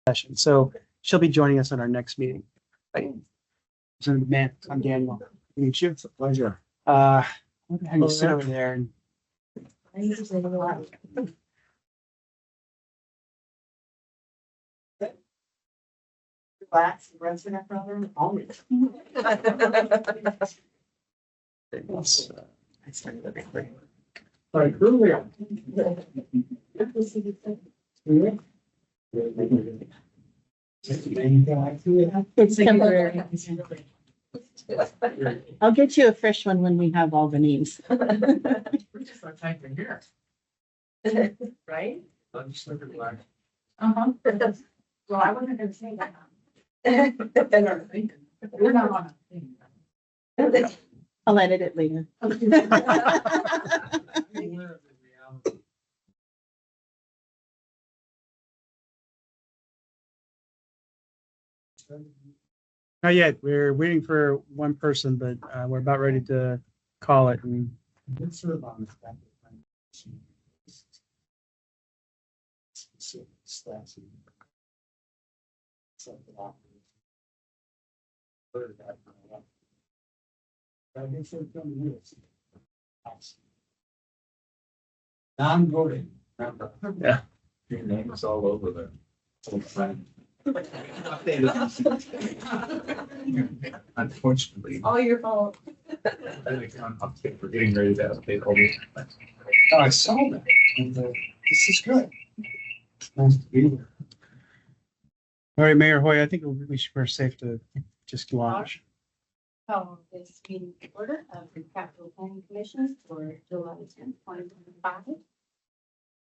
session. So she'll be joining us on our next meeting. Right. So, man, I'm Daniel. Good to meet you. It's a pleasure. I'm gonna have you sit over there and Relax, run through that problem. Always. I started everything. Like earlier. It's temporary. I'll get you a fresh one when we have all the names. We're just not typing here. Right? I'm just looking like. Uh-huh. Well, I wasn't gonna say that. We're not on a thing. I'll edit it later. I'm aware of the reality. Not yet. We're waiting for one person, but we're about ready to call it. And Good serve on this. Non-voting. Yeah. Your name is all over there. Unfortunately. All your fault. We're getting ready to update all these. Oh, I saw that. And, this is good. Nice to be here. all right, Mayor Hoy, I think we're safe to just launch. Call this meeting to order of the Capital Planning Commission for July 10th, 2025.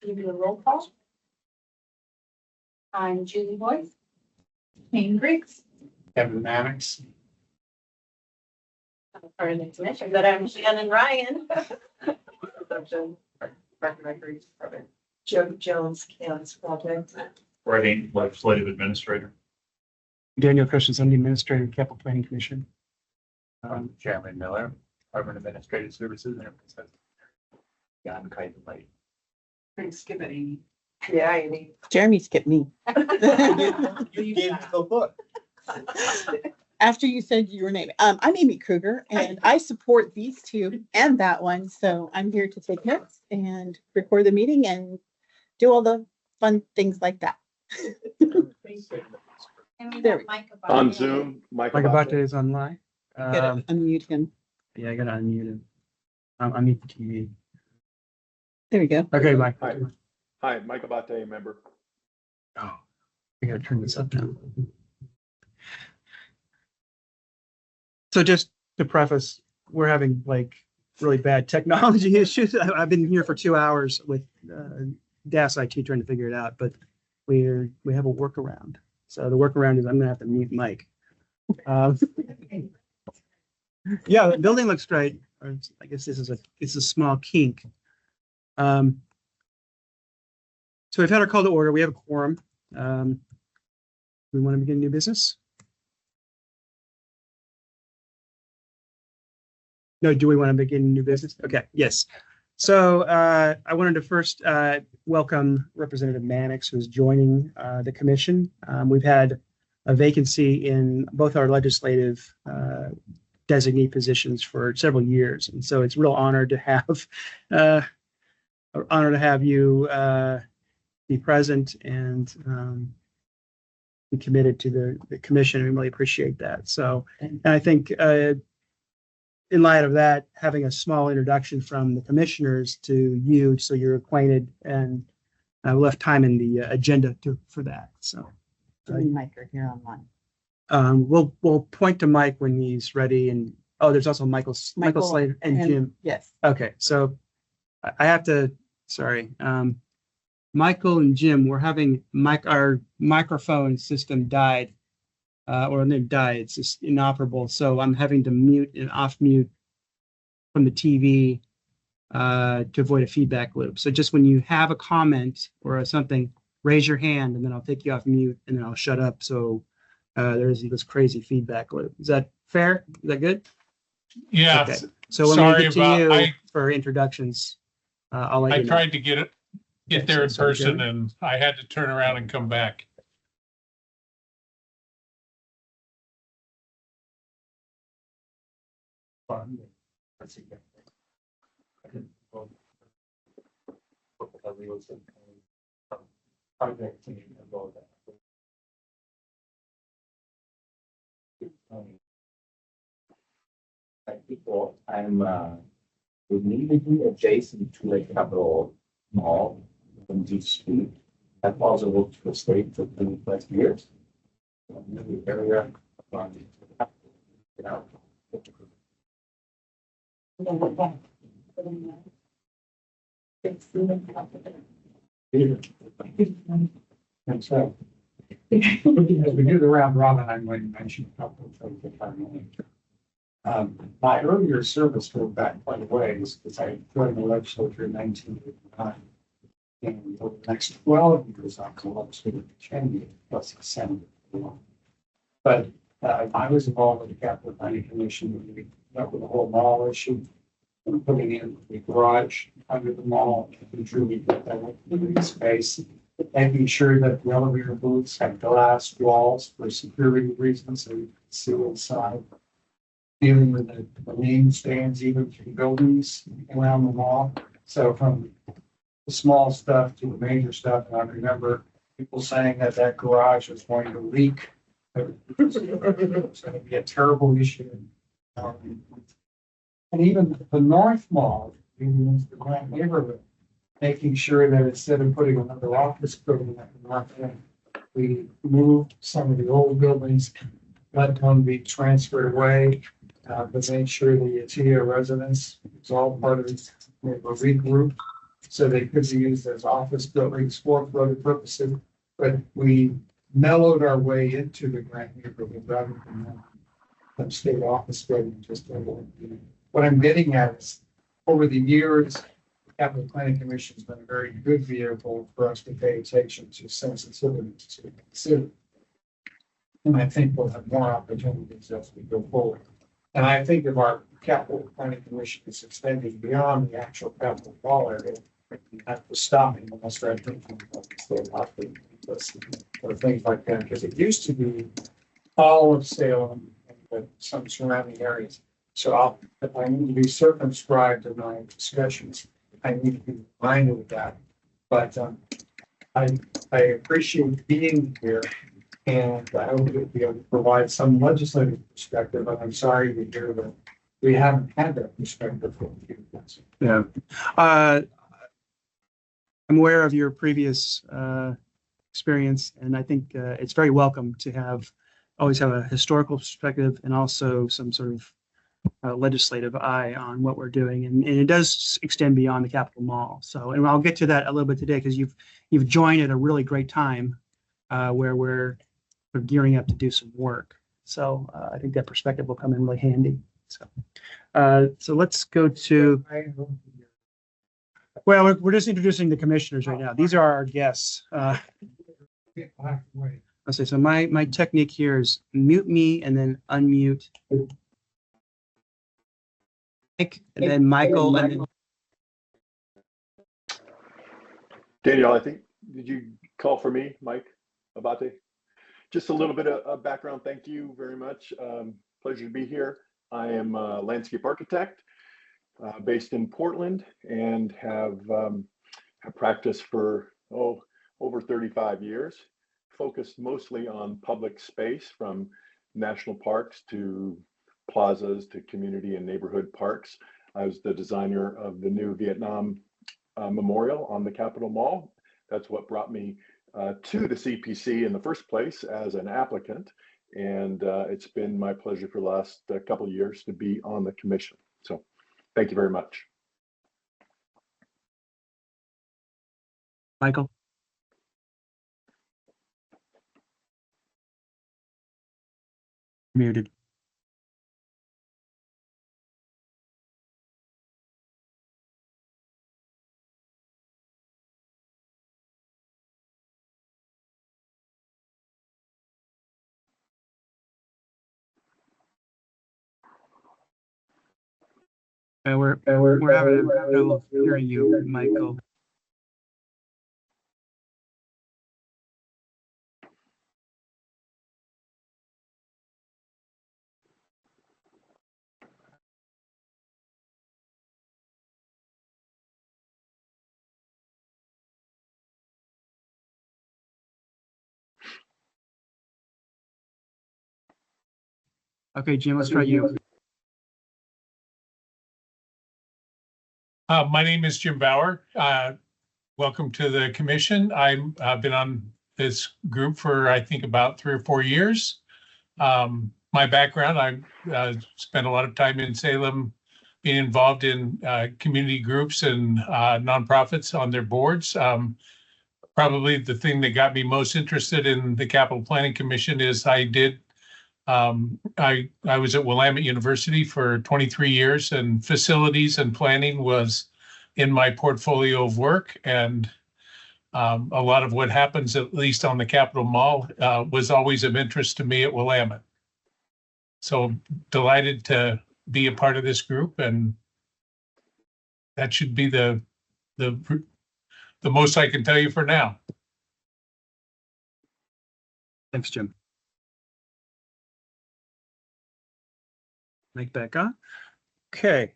Give you a roll call. I'm Julie Boyce. Payne Griggs. Kevin Mannix. For the commission, but I'm Shannon Ryan. Joe Jones, Chaos Project. Writing legislative administrator. Daniel Christensen, the Administrator of Capital Planning Commission. Chairman Miller, Department of Administrative Services. And Jan Kaiser. Skip it, Amy. Yeah, Amy. Jeremy skipped me. You gave the book. After you said your name, I'm Amy Kruger and I support these two and that one. So I'm here to take notes and record the meeting and do all the fun things like that. And we There have Mike Abate. On Zoom, Mike Mike Abate is online. Gotta unmute him. Yeah, I gotta unmute him. Unmute the TV. There we go. Okay, Mike. Hi. Hi, Mike Abate, member. Oh, I gotta turn this up now. So just to preface, we're having like really bad technology issues. I've been here for 2 hours with DAS IT trying to figure it out, but we have a workaround. So the workaround is I'm gonna have to mute Mike. Yeah, the building looks great. I guess it's a small kink. So we've had our call to order. We have a quorum. We want to begin new business. No, do we want to begin new business? Okay, yes. So I wanted to first welcome Representative Mannix, who's joining the commission. We've had a vacancy in both our legislative designee positions for several years, and so it's a real honor to have you be present and be committed to the commission. We really appreciate that. So, and I think in light of that, having a small introduction from the commissioners to you, so you're acquainted, and I left time in the agenda for that. So, Mike are here online. we'll point to Mike when he's ready, and there's also Michael Slater and Jim. Yes. Okay, so I have to. Sorry, Michael and Jim. We're having our microphone system died. Or they die, it's just inoperable. So I'm having to mute and off mute from the TV to avoid a feedback loop. So just when you have a comment or something, raise your hand and then I'll take you off mute and then I'll shut up. So there's this crazy feedback loop. Is that fair? Is that good? Yeah. Okay. So when we get to you for introductions, I'll let you know. I tried to get there in person and I had to turn around and come back. fun. That's a good thing. I didn't go- I was in, project team and all that. People, I'm immediately adjacent to a Capitol Mall on D Street. I've also worked for the state for 20+ years. In the area, you know. And so, as we do the round robin, I'm going to mention a couple of things if I may. My earlier service goes back quite a ways because I joined the legislature in 1989. And over the next 12 years, I'll come up to 10 years plus the Senate. But I was involved with the Capital Planning Commission. We dealt with the whole mall issue. And putting in the garage under the mall, and truly get that living space, making sure that the elevator booths have glass walls for security reasons, so you can see inside. Dealing with the name stands even through buildings around the mall. So from the small stuff to the major stuff, and I remember people saying that that garage was going to leak. It was going to be a terrible issue. And even the North Mall, even the Grand neighborhood, making sure that instead of putting another office building at the north end, we moved some of the old buildings, let them be transferred away, but made sure the Atia residents, it's all part of the regroup, so they could be used as office buildings for other purposes. But we mellowed our way into the Grand neighborhood rather than some state office building just what I'm getting at is over the years, the Capital Planning Commission has been a very good vehicle for us to pay attention to sensitivities to consider. And I think we'll have more opportunities as we go forward. And I think if our Capital Planning Commission is extending beyond the actual capital mall area, we have to stop and we'll start thinking about the state operating or things like that, because it used to be all of Salem and some surrounding areas. So if I need to be circumscribed in my discussions, I need to be reminded of that. But I appreciate being here, and I hope to be able to provide some legislative perspective. And I'm sorry to hear that we haven't had that perspective for a few years. Yeah. I'm aware of your previous experience, and I think it's very welcome to always have a historical perspective and also some sort of legislative eye on what we're doing, and it does extend beyond the Capitol Mall. So, and I'll get to that a little bit today because you've joined at a really great time where we're gearing up to do some work. So I think that perspective will come in really handy. So let's go to. Well, we're just introducing the commissioners right now. These are our guests. I'll say so. My technique here is mute me and then unmute. Mike, and then Michael, and then Daniel, I think, did you call for me, Mike Abate? Just a little bit of background. Thank you very much. Pleasure to be here. I am a landscape architect based in Portland and have practiced for over 35 years, focused mostly on public space from national parks to plazas to community and neighborhood parks. I was the designer of the new Vietnam memorial on the Capitol Mall. That's what brought me to the CPC in the first place as an applicant. And it's been my pleasure for the last couple of years to be on the commission. So thank you very much. Michael. Muted. We're having trouble hearing you, Michael. Okay, Jim, let's try you. My name is Jim Bauer. Welcome to the commission. I've been on this group for, I think, about 3 or 4 years. My background, I spent a lot of time in Salem being involved in community groups and nonprofits on their boards. Probably the thing that got me most interested in the Capital Planning Commission is I was at Willamette University for 23 years, and facilities and planning was in my portfolio of work. And a lot of what happens, at least on the Capitol Mall, was always of interest to me at Willamette. So delighted to be a part of this group, and that should be the most I can tell you for now. Thanks, Jim. Mic back on. Okay,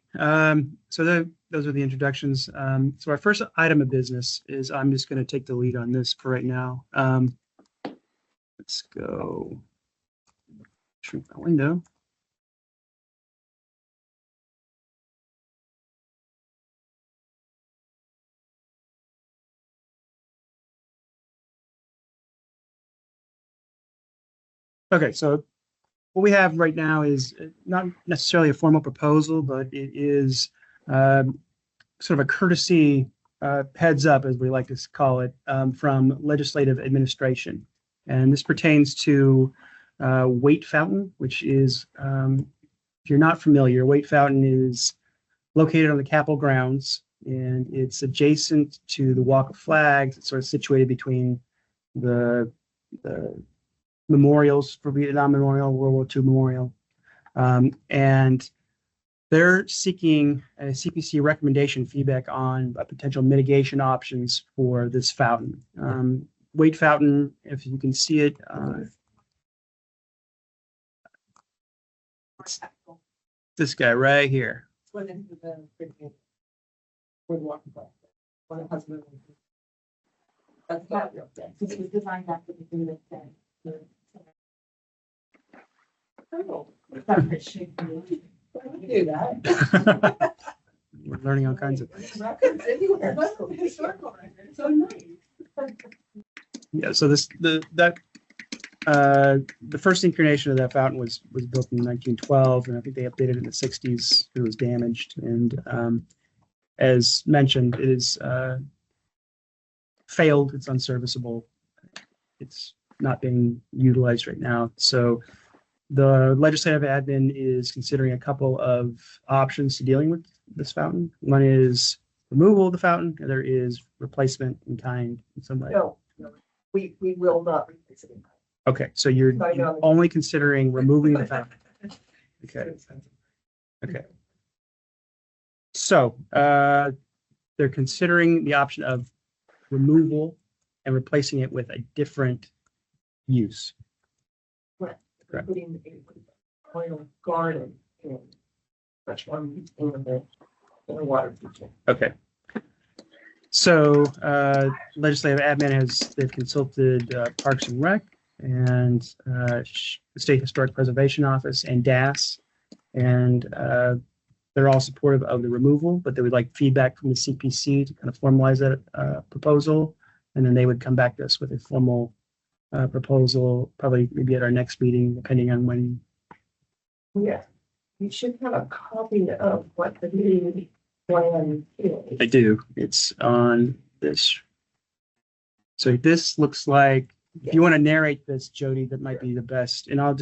so those are the introductions. So our first item of business is, I'm just going to take the lead on this for right now. Let's go shrink my window. Okay, so what we have right now is not necessarily a formal proposal, but it is sort of a courtesy heads up, as we like to call it, from legislative administration. And this pertains to Waite Fountain, which is, if you're not familiar, Waite Fountain is located on the Capitol grounds, and it's adjacent to the Walk of Flags. It's sort of situated between the memorials for Vietnam Memorial, World War II Memorial. And they're seeking a CPC recommendation feedback on potential mitigation options for this fountain. Waite Fountain, if you can see it, it's this guy right here. That's not real thing. It was designed after the thing that said. Oh, that should be- do that. We're learning all kinds of things. Records anywhere. Historical records. So nice. Yeah, so the first incarnation of that fountain was built in 1912, and I think they updated it in the 60s. It was damaged, and as mentioned, it is failed. It's unserviceable. It's not being utilized right now. So the legislative admin is considering a couple of options to dealing with this fountain. One is removal of the fountain. The other is replacement in kind in some way. No, we will not replace it. Okay, so you're only considering removing the fountain. Okay. Okay. So they're considering the option of removal and replacing it with a different use. Right. Correct. Putting a oil garden in. That's one in the water feature. Okay. So legislative admin they've consulted Parks and Rec and the State Historic Preservation Office and DAS, and they're all supportive of the removal, but they would like feedback from the CPC to kind of formalize that proposal, and then they would come back to us with a formal proposal, probably maybe at our next meeting, depending on when. Yeah, you should have a copy of what the new plan is. I do. It's on this. So this looks like, if you want to narrate this, Jody, that might be the best. And let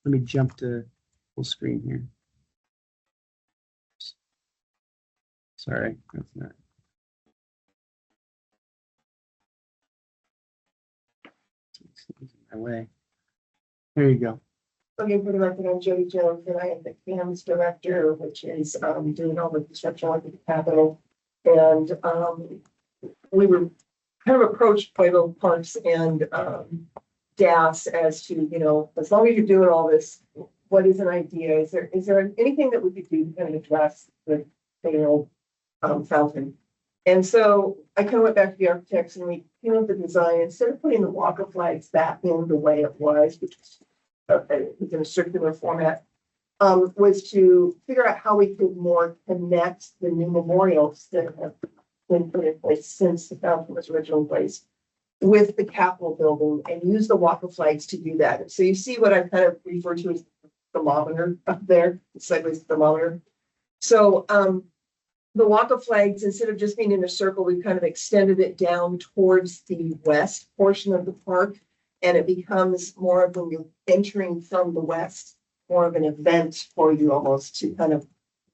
me jump to full screen here. Sorry, that's not. My way. There you go. Okay, for the record, I'm Jody Jones, and I am the CAMS director, which is doing all the construction work at the Capitol. And we were kind of approached by the Parks and DAS as to, as long as you're doing all this, what is an idea? Is there anything that we could do to kind of address the fountain? And so I kind of went back to the architects and we came up with the design. Instead of putting the Walk of Flags back in the way it was, which was in a circular format, was to figure out how we could more connect the new memorials that have been put in place since the fountain was originally placed with the Capitol building and use the walk of flags to do that. So you see what I kind of refer to as the thermometer up there, the sideways thermometer. So the walk of flags, instead of just being in a circle, we've kind of extended it down towards the west portion of the park. And it becomes more of, when you're entering from the west, more of an event for you almost to kind of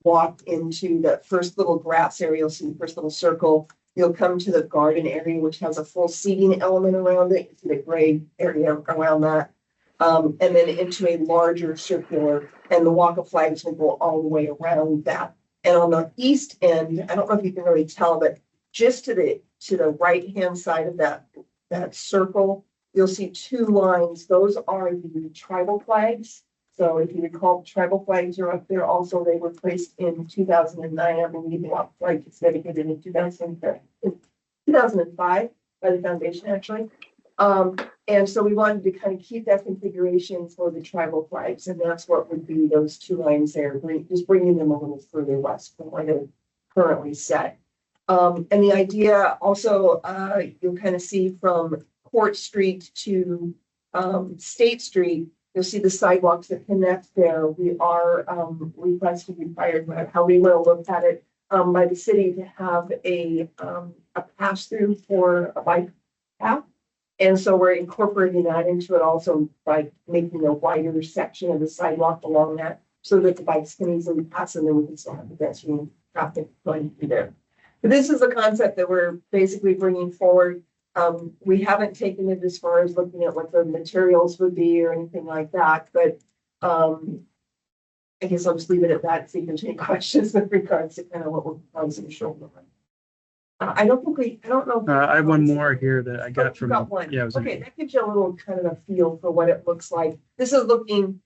walk into that first little grass area. You'll see the first little circle. You'll come to the garden area, which has a full seating element around it. You see the gray area around that. And then into a larger circular, and the walk of flags will go all the way around that. And on the east end, I don't know if you can really tell, but just to the right-hand side of that circle, you'll see two lines. Those are the tribal flags. So if you recall, tribal flags are up there also. They were placed in 2009, I believe. The walk flag is dedicated in 2005 by the foundation, actually. And so we wanted to kind of keep that configuration for the tribal flags, and that's what would be those two lines there, just bringing them a little further west from where they're currently set. And the idea also, you'll kind of see from Court Street to State Street, you'll see the sidewalks that connect there. We are requesting, required, how we want to look at it, by the city to have a pass through for a bike path. And so we're incorporating that into it also by making a wider section of the sidewalk along that so that the bikes can easily pass, and then we can still have the pedestrian traffic going through there. But this is a concept that we're basically bringing forward. We haven't taken it as far as looking at what the materials would be or anything like that, but I guess I'll just leave it at that. See if there's any questions with regards to kind of what we're proposing to show them. I don't know. I have one more here that I got You from. got one. Yeah, it was Okay, that gives you a little kind of a feel for what it looks like. This is looking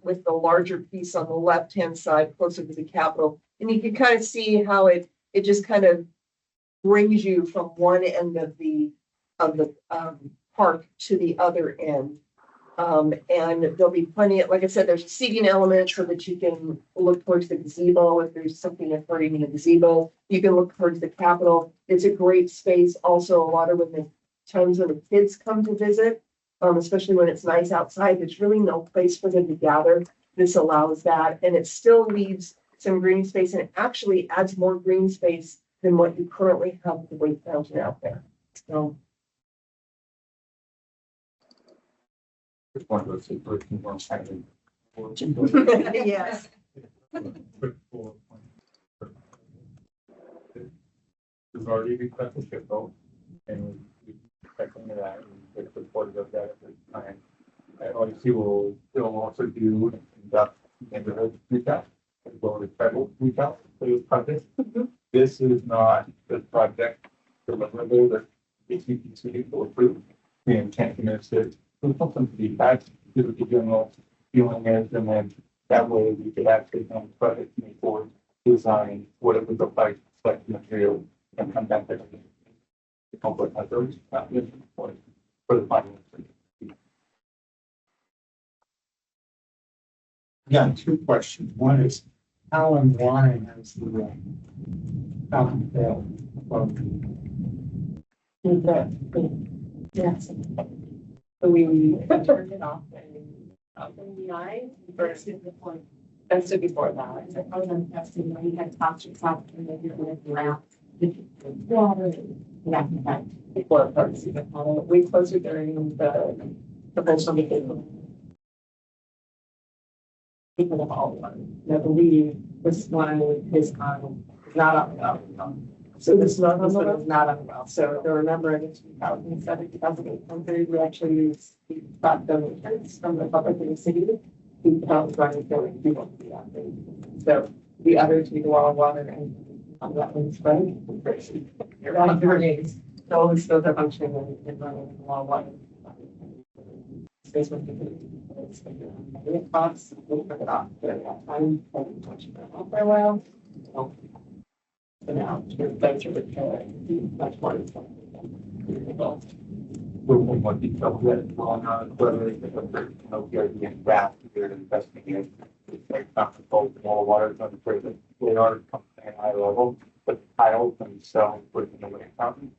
with the larger piece on the left-hand side, closer to the Capitol. And you can kind of see how it just kind of brings you from one end of the park to the other end. And there'll be plenty of, like I said, there's a seating element so that you can look towards the gazebo. If there's something occurring in the gazebo, you can look towards the Capitol. It's a great space. Also, a lot of when the times when the kids come to visit, especially when it's nice outside, there's really no place for them to gather. This allows that, and it still leaves some green space, and it actually adds more green space than what you currently have with the Waite Fountain out there. So. Just one of those super more exciting. Yes. We've already requested a vote, and we expecting that, and we're supportive of that at this time. Obviously, we'll also do and conduct neighborhood recap, as well as federal recap for this project. This is not the project deliverable that the CPC will approve. The intention is that there's something to be had to the general feeling is, and then that way we could actually on the project move forward, design what it would look like, select material, and come back there. The complex others for the final. Yeah, two questions. One is, how and why has the fountain failed? Yes. So we turned it off in the eye versus before. That's before that. I was on testing when we had talked to top and they did with lamp. Water. Yeah, before first, we closed it during the virtual meeting. People of all one. I believe this one is not on well. So this one is not on well. So the remember in 2007, 2008, we actually got donations from the public in the city. We felt running going to want to be on there. So the other two, the wall water and that one's right. You're on your names. Those still have functioning and running the wall water. Space one it costs, we'll bring it off during that time, touching it off for a while. So now, to better repair much more. We're more detailed on whether it's the and draft here to investigate like not the both wall water is under pressure. They are coming at high level, but the tiles themselves within the Waite Fountain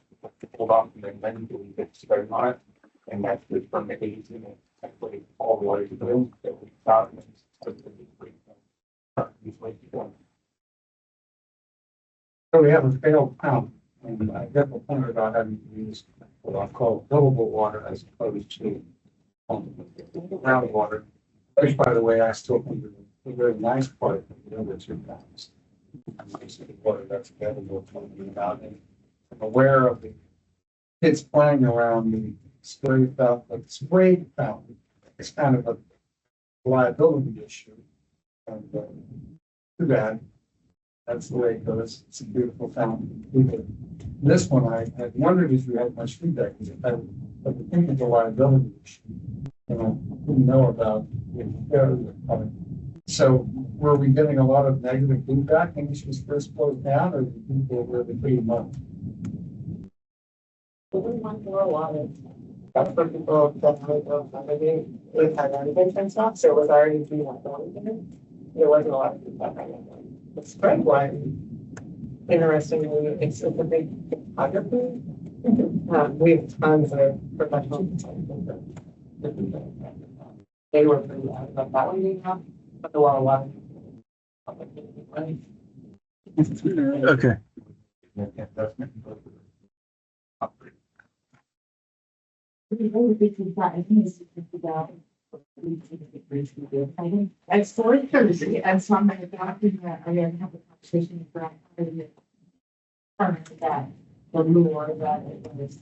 hold off and then we get started on it. And that's just from the eighties and actually all the way to the room that we thought. So we have a failed pump, and I get the point about having to use what I call livable water as opposed to groundwater, which, by the way, I still think is a very nice part of the other two ponds. Water that's available talking about, and I'm aware of the kids playing around the spray fountain. It's kind of a liability issue, and too bad. That's the way it goes. It's a beautiful fountain. This one, I wondered if you had much feedback, because I think it's a liability issue. And I didn't know about it. So were we getting a lot of negative feedback when this was first closed down, or did people really pretty much? We went through a lot of, that's for people definitely don't have any, we've had renovations stuff, so it was already being like, there wasn't a lot of feedback on it. The spread one, interestingly, it's a big photography. We have tons of professional consultants. They were pretty out about that one being up, but there were a lot of. Okay. As for courtesy, as one of the doctors that I didn't have a conversation with Brad, that the more that it was.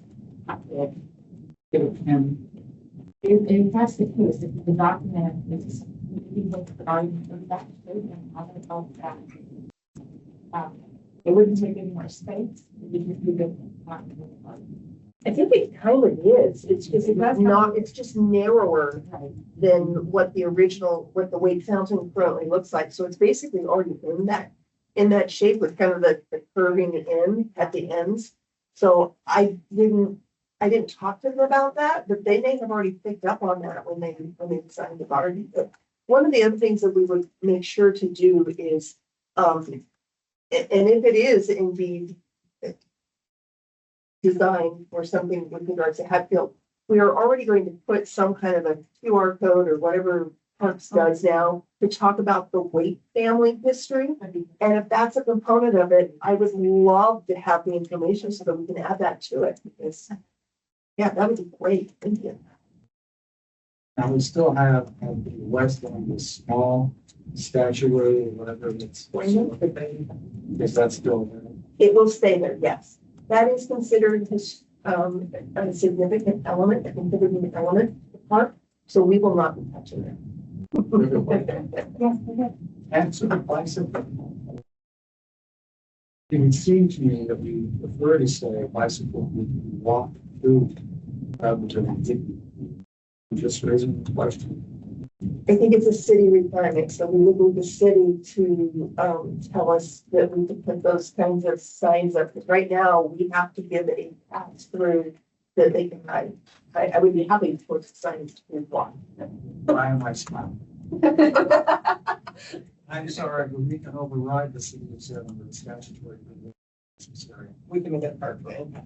If that's the case, if the document is, you look at the argument of that statement, I don't know that. It wouldn't take any more space. I think it kind of is. It's just not, it's just narrower than what the original, what the Waite Fountain currently looks like. So it's basically already in that shape with kind of the curving in at the ends. So I didn't talk to them about that, but they may have already picked up on that when they decided to already. But one of the other things that we would make sure to do is, and if it is indeed design or something with regards to Hatfield, we are already going to put some kind of a QR code or whatever Parks does now to talk about the Waite family history. And if that's a component of it, I would love to have the information so that we can add that to it, because yeah, that would be great. Thank you. Now we still have the west one, the small statuary or whatever it's. Is that still there? It will stay there, yes. That is considered a significant element, a contributing element of the park, so we will not be touching it. Answer the bicycle. It would seem to me that we prefer to say bicycle would be walked through rather than just raising the question. I think it's a city requirement, so we would need the city to tell us that we can put those kinds of signs up. Because right now, we have to give a pass through that they can ride. I would be happy to put signs to block. Why am I smiling? I'm sorry, but we can override the city of Salem with statutory. We can make it perfect.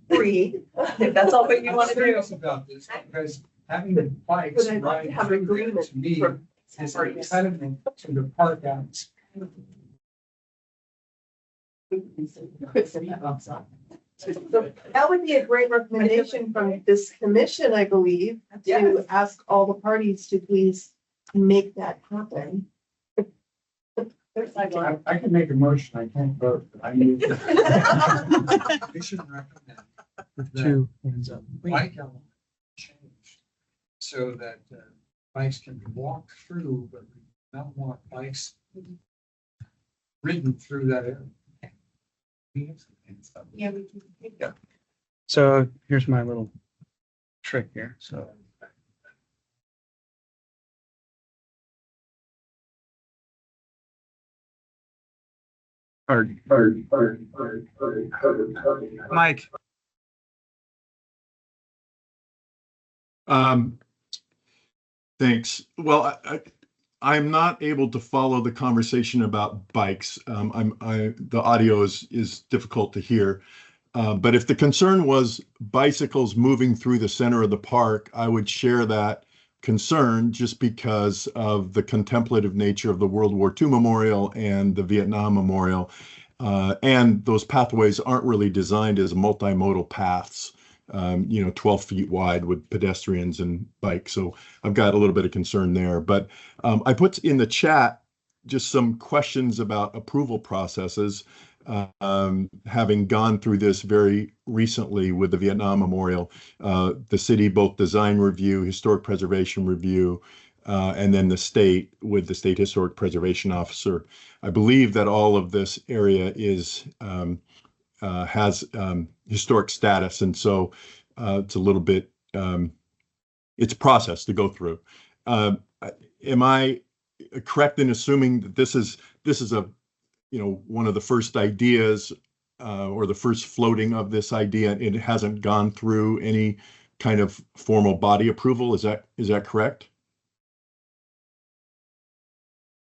Agreed. If that's all that you want to do. serious about this because having the bikes But I'd like to ride have through there agreement to me from is an impediment to the park atmosphere. That would be a great recommendation from this commission, I believe, to ask all the parties to please make that happen. I can make a motion, I can't vote, but I need. We should recommend Two. that bike element changed so that bikes can be walked through, but we don't want bikes ridden through that area. Yeah, we can. So here's my little trick here. So Mike, Thanks. Well, I'm not able to follow the conversation about bikes. The audio is difficult to hear. But if the concern was bicycles moving through the center of the park, I would share that concern just because of the contemplative nature of the World War II Memorial and the Vietnam Memorial. And those pathways aren't really designed as multimodal paths, 12 feet wide with pedestrians and bikes. So I've got a little bit of concern there. But I put in the chat just some questions about approval processes. Having gone through this very recently with the Vietnam Memorial, the city, both design review, historic preservation review, and then the state with the state historic preservation officer. I believe that all of this area has historic status, and so it's a little bit it's a process to go through. Am I correct in assuming that this is a one of the first ideas or the first floating of this idea? It hasn't gone through any kind of formal body approval. Is that correct?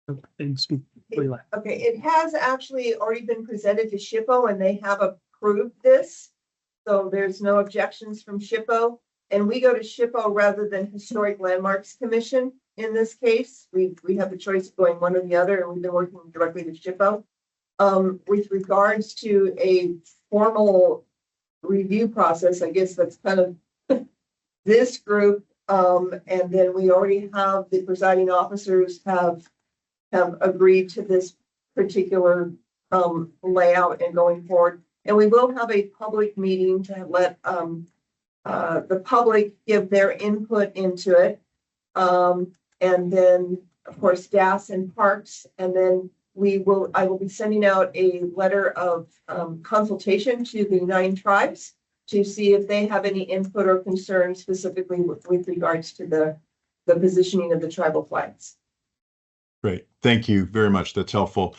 Okay, it has actually already been presented to SHPO and they have approved this. So there's no objections from SHPO. And we go to SHPO rather than Historic Landmarks Commission in this case. We have the choice of going one or the other, and we've been working directly with SHPO. With regards to a formal review process, I guess that's kind of this group. And then we already have the presiding officers have agreed to this particular layout and going forward. And we will have a public meeting to let the public give their input into it. And then, of course, gas and parks. And then I will be sending out a letter of consultation to the 9 tribes to see if they have any input or concerns specifically with regards to the positioning of the tribal flags. Great. Thank you very much. That's helpful.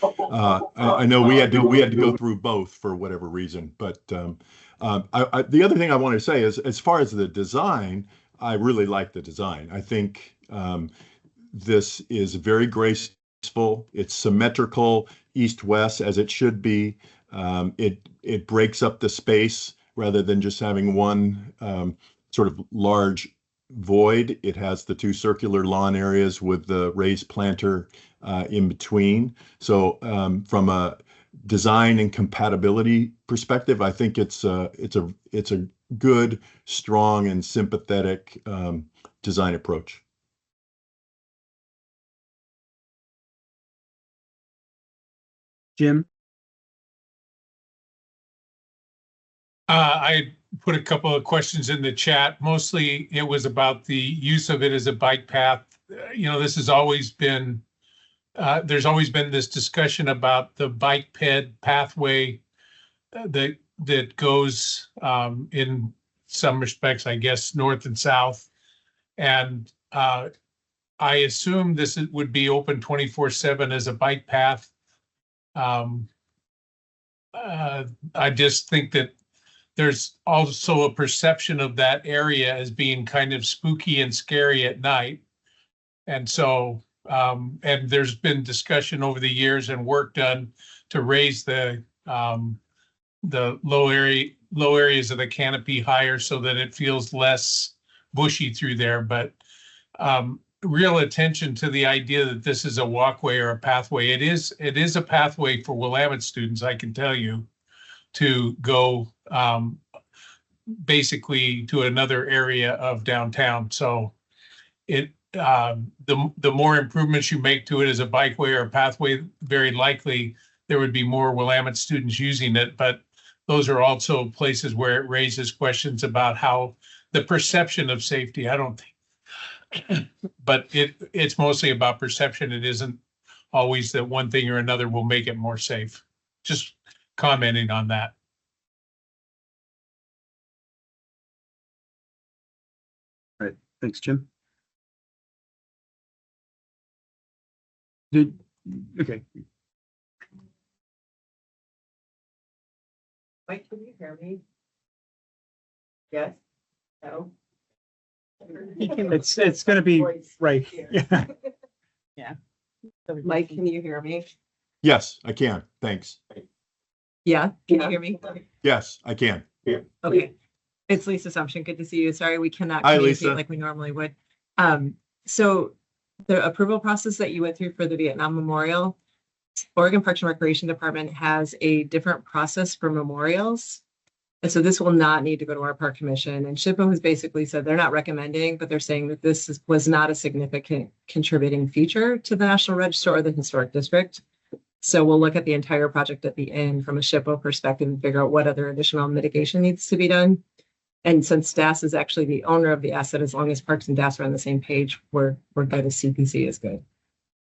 I know we had to go through both for whatever reason, but the other thing I want to say is, as far as the design, I really like the design. I think this is very graceful. It's symmetrical, east-west, as it should be. It breaks up the space rather than just having one sort of large void. It has the 2 circular lawn areas with the raised planter in between. So from a design and compatibility perspective, I think it's a good, strong, and sympathetic design approach. Jim? I put a couple of questions in the chat. Mostly it was about the use of it as a bike path. This has always been, there's always been this discussion about the bike pathway that goes in some respects, I guess, north and south. And I assume this would be open 24/7 as a bike path. I just think that there's also a perception of that area as being kind of spooky and scary at night. And so, and there's been discussion over the years and work done to raise the low areas of the canopy higher so that it feels less bushy through there. But real attention to the idea that this is a walkway or a pathway. It is a pathway for Willamette students, I can tell you, to go basically to another area of downtown. So the more improvements you make to it as a bikeway or a pathway, very likely there would be more Willamette students using it. But those are also places where it raises questions about how the perception of safety. I don't think, but it's mostly about perception. It isn't always that one thing or another will make it more safe. Just commenting on that. Right. Thanks, Jim. Okay. Mike, can you hear me? Yes? No? It's going to be Voice right. here. Yeah. Mike, can you hear me? Yes, I can. Thanks. Yeah, can you hear me? Yes, I can. Okay. It's Lisa Sumption. Good to see you. Sorry, we cannot Hi, communicate Lisa. like we normally would. So the approval process that you went through for the Vietnam Memorial, Oregon Parks and Recreation Department has a different process for memorials. And so this will not need to go to our park commission. And SHPO has basically said they're not recommending, but they're saying that was not a significant contributing feature to the National Register or the Historic District. So we'll look at the entire project at the end from a SHPO perspective and figure out what other additional mitigation needs to be done. And since DAS is actually the owner of the asset, as long as Parks and DAS are on the same page, we're good as CPC is good.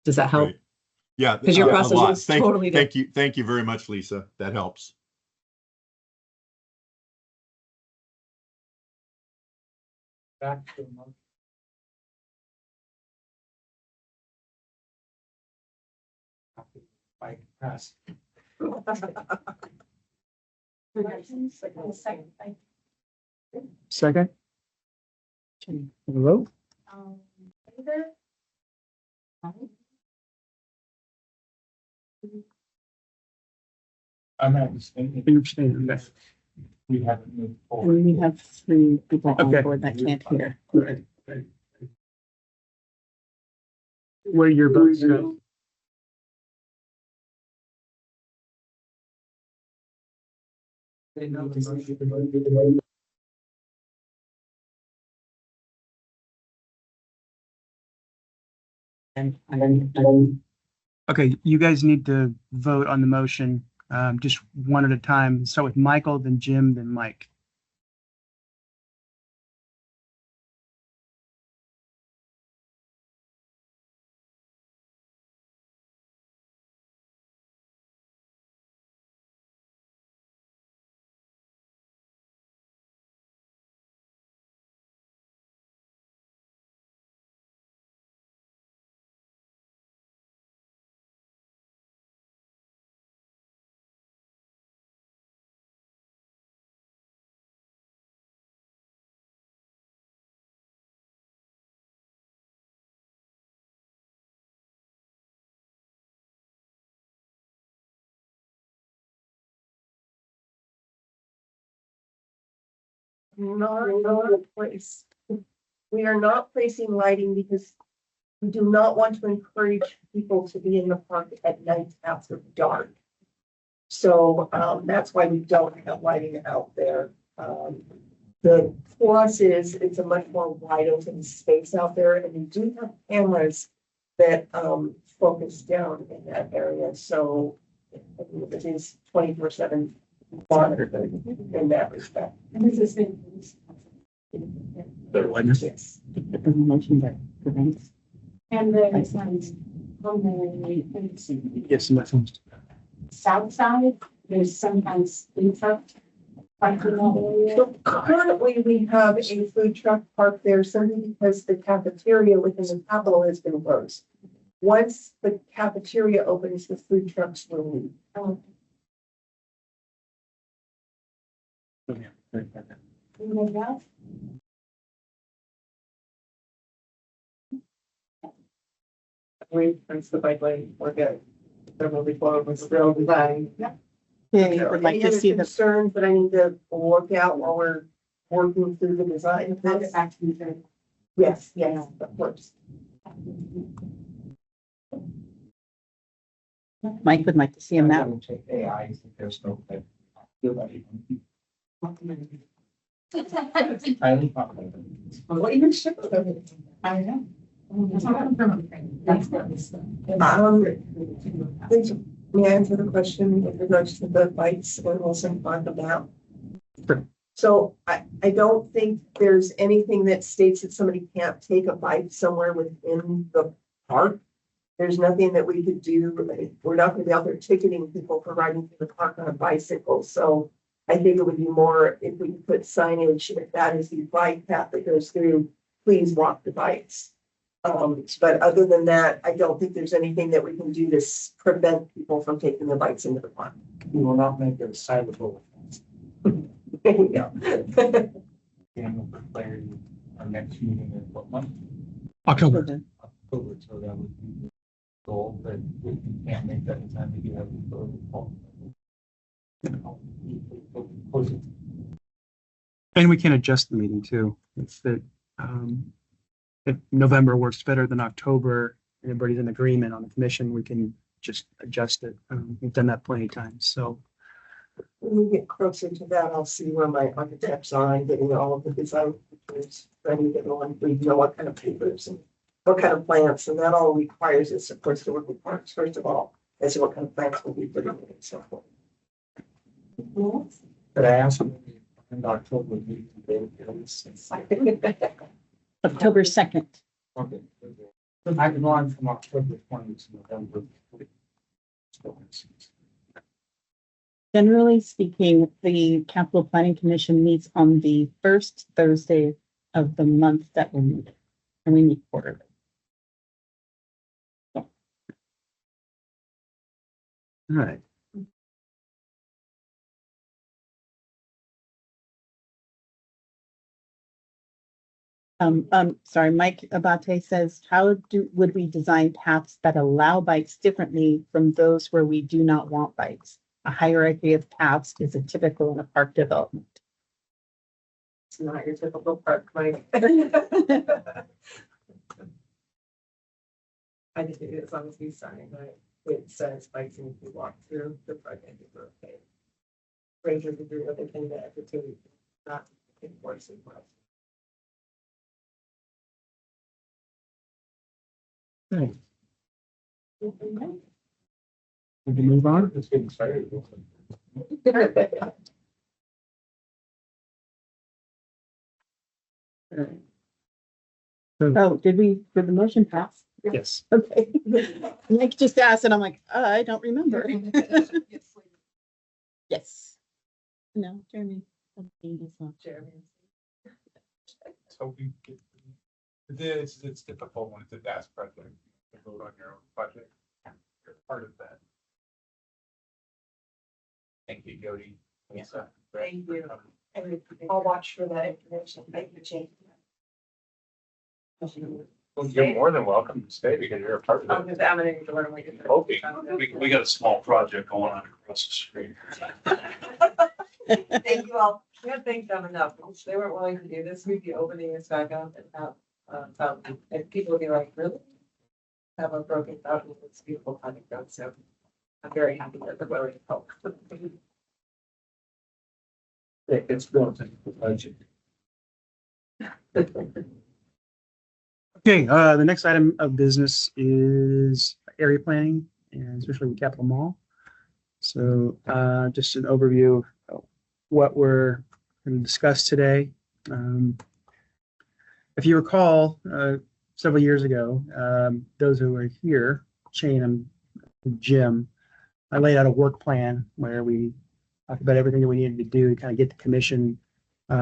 Does that help? Great. Yeah. 'Cause your a process lot. is totally Thank you. Thank you very much, Lisa. That helps. Back to the motion. Mike, pass. Second, vote. I'm not mistaken. You're abstaining, okay. We haven't moved forward. And we have 3 people on Okay. board that can't hear. Right. What are your votes, guys? Okay, you guys need to vote on the motion, just one at a time. Start with Michael, then Jim, then Mike. Not a place. We are not placing lighting because we do not want to encourage people to be in the park at night after dark. So, that's why we don't have lighting out there. The plus is it's a much more wide open space out there, and we do have cameras that, focus down in that area, so it is 24/7 monitored in that respect. And this has been. Yes. The motion that prevents. And the signs on the Yes, my phone's. south side, there's sometimes food truck. Parking lot area. So currently, we have a food truck parked there simply because the cafeteria within the Capitol has been closed. Once the cafeteria opens, the food trucks will leave. Anybody else? That's the bike lane, we're good. There will be closed, it's still designed. Okay, would like Any to other see the, concerns that I need to work out while we're working through the design of I'll this? get back to you. Then. Yes, yes, of course. Mike would like to see a map. Take AI, there's no. Highly confident. What even ship it over? I know. That's not confirmed. That's Please, may I answer the question with regards to the bikes and also on the map? Sure. So I don't think there's anything that states that somebody can't take a bike somewhere within the park. There's nothing that we could do. We're not gonna be out there ticketing people for riding through the park on a bicycle. So I think it would be more if we could put signage, if that is the bike path that goes through, please walk the bikes. But other than that, I don't think there's anything that we can do to prevent people from taking their bikes into the park. We will not make it a cyber. There we go. And for clarity, our next meeting is what month? October. October, so that would be goal, but if you can't make that in time, you have to go to the fall. Close it. And we can adjust the meeting too. If November works better than October, and everybody's in agreement on the commission, we can just adjust it. We've done that plenty of times, so. When we get closer to that, I'll see where my architects are and getting all of the design papers ready to go, and we know what kind of papers and what kind of plants, and that all requires is, of course, the working parts, first of all, as to what kind of plants will be put in and so forth. But I asked you in October, we can October 2nd. okay. I can run from October 20th to November. Generally speaking, the capital planning commission meets on the first Thursday of the month that we meet, and we meet quarterly. All right. Sorry, Mike Abate says, would we design paths that allow bikes differently from those where we do not want bikes? A hierarchy of paths is a typical in a park development. It's not your typical park, Mike. I think it is, as long as we sign, right? It says bikes need to be walked through the park and people are okay. Rangers will do what they can to advocate, not enforce it. Okay. We can move on. It's getting started. Oh, did the motion pass? Yes. Okay. Mike just asked and I'm like, I don't remember. Yes. No, Jeremy. Jeremy. So we get, it's difficult when it's a DAS project, to vote on your own project. You're part of that. Thank you, Jody. Lisa. Thank you. I'll watch for that information. Thank you, Jane. Well, you're more than welcome to stay because you're a part I'm of it. just, I'm gonna need to learn what you're doing. Okay. We got a small project going on across the street. Thank you all. We gotta thank them enough. If they weren't willing to do this, we'd be opening this back up and have, fountain. And people would be like, really? Have a broken fountain with this beautiful project done. So I'm very happy that they're willing to help. It's built into the budget. Okay, the next item of business is area planning and especially the Capitol Mall. So just an overview of what we're going to discuss today. If you recall, several years ago, those who were here, Shane and Jim, I laid out a work plan where we talked about everything that we needed to do to kind of get the commission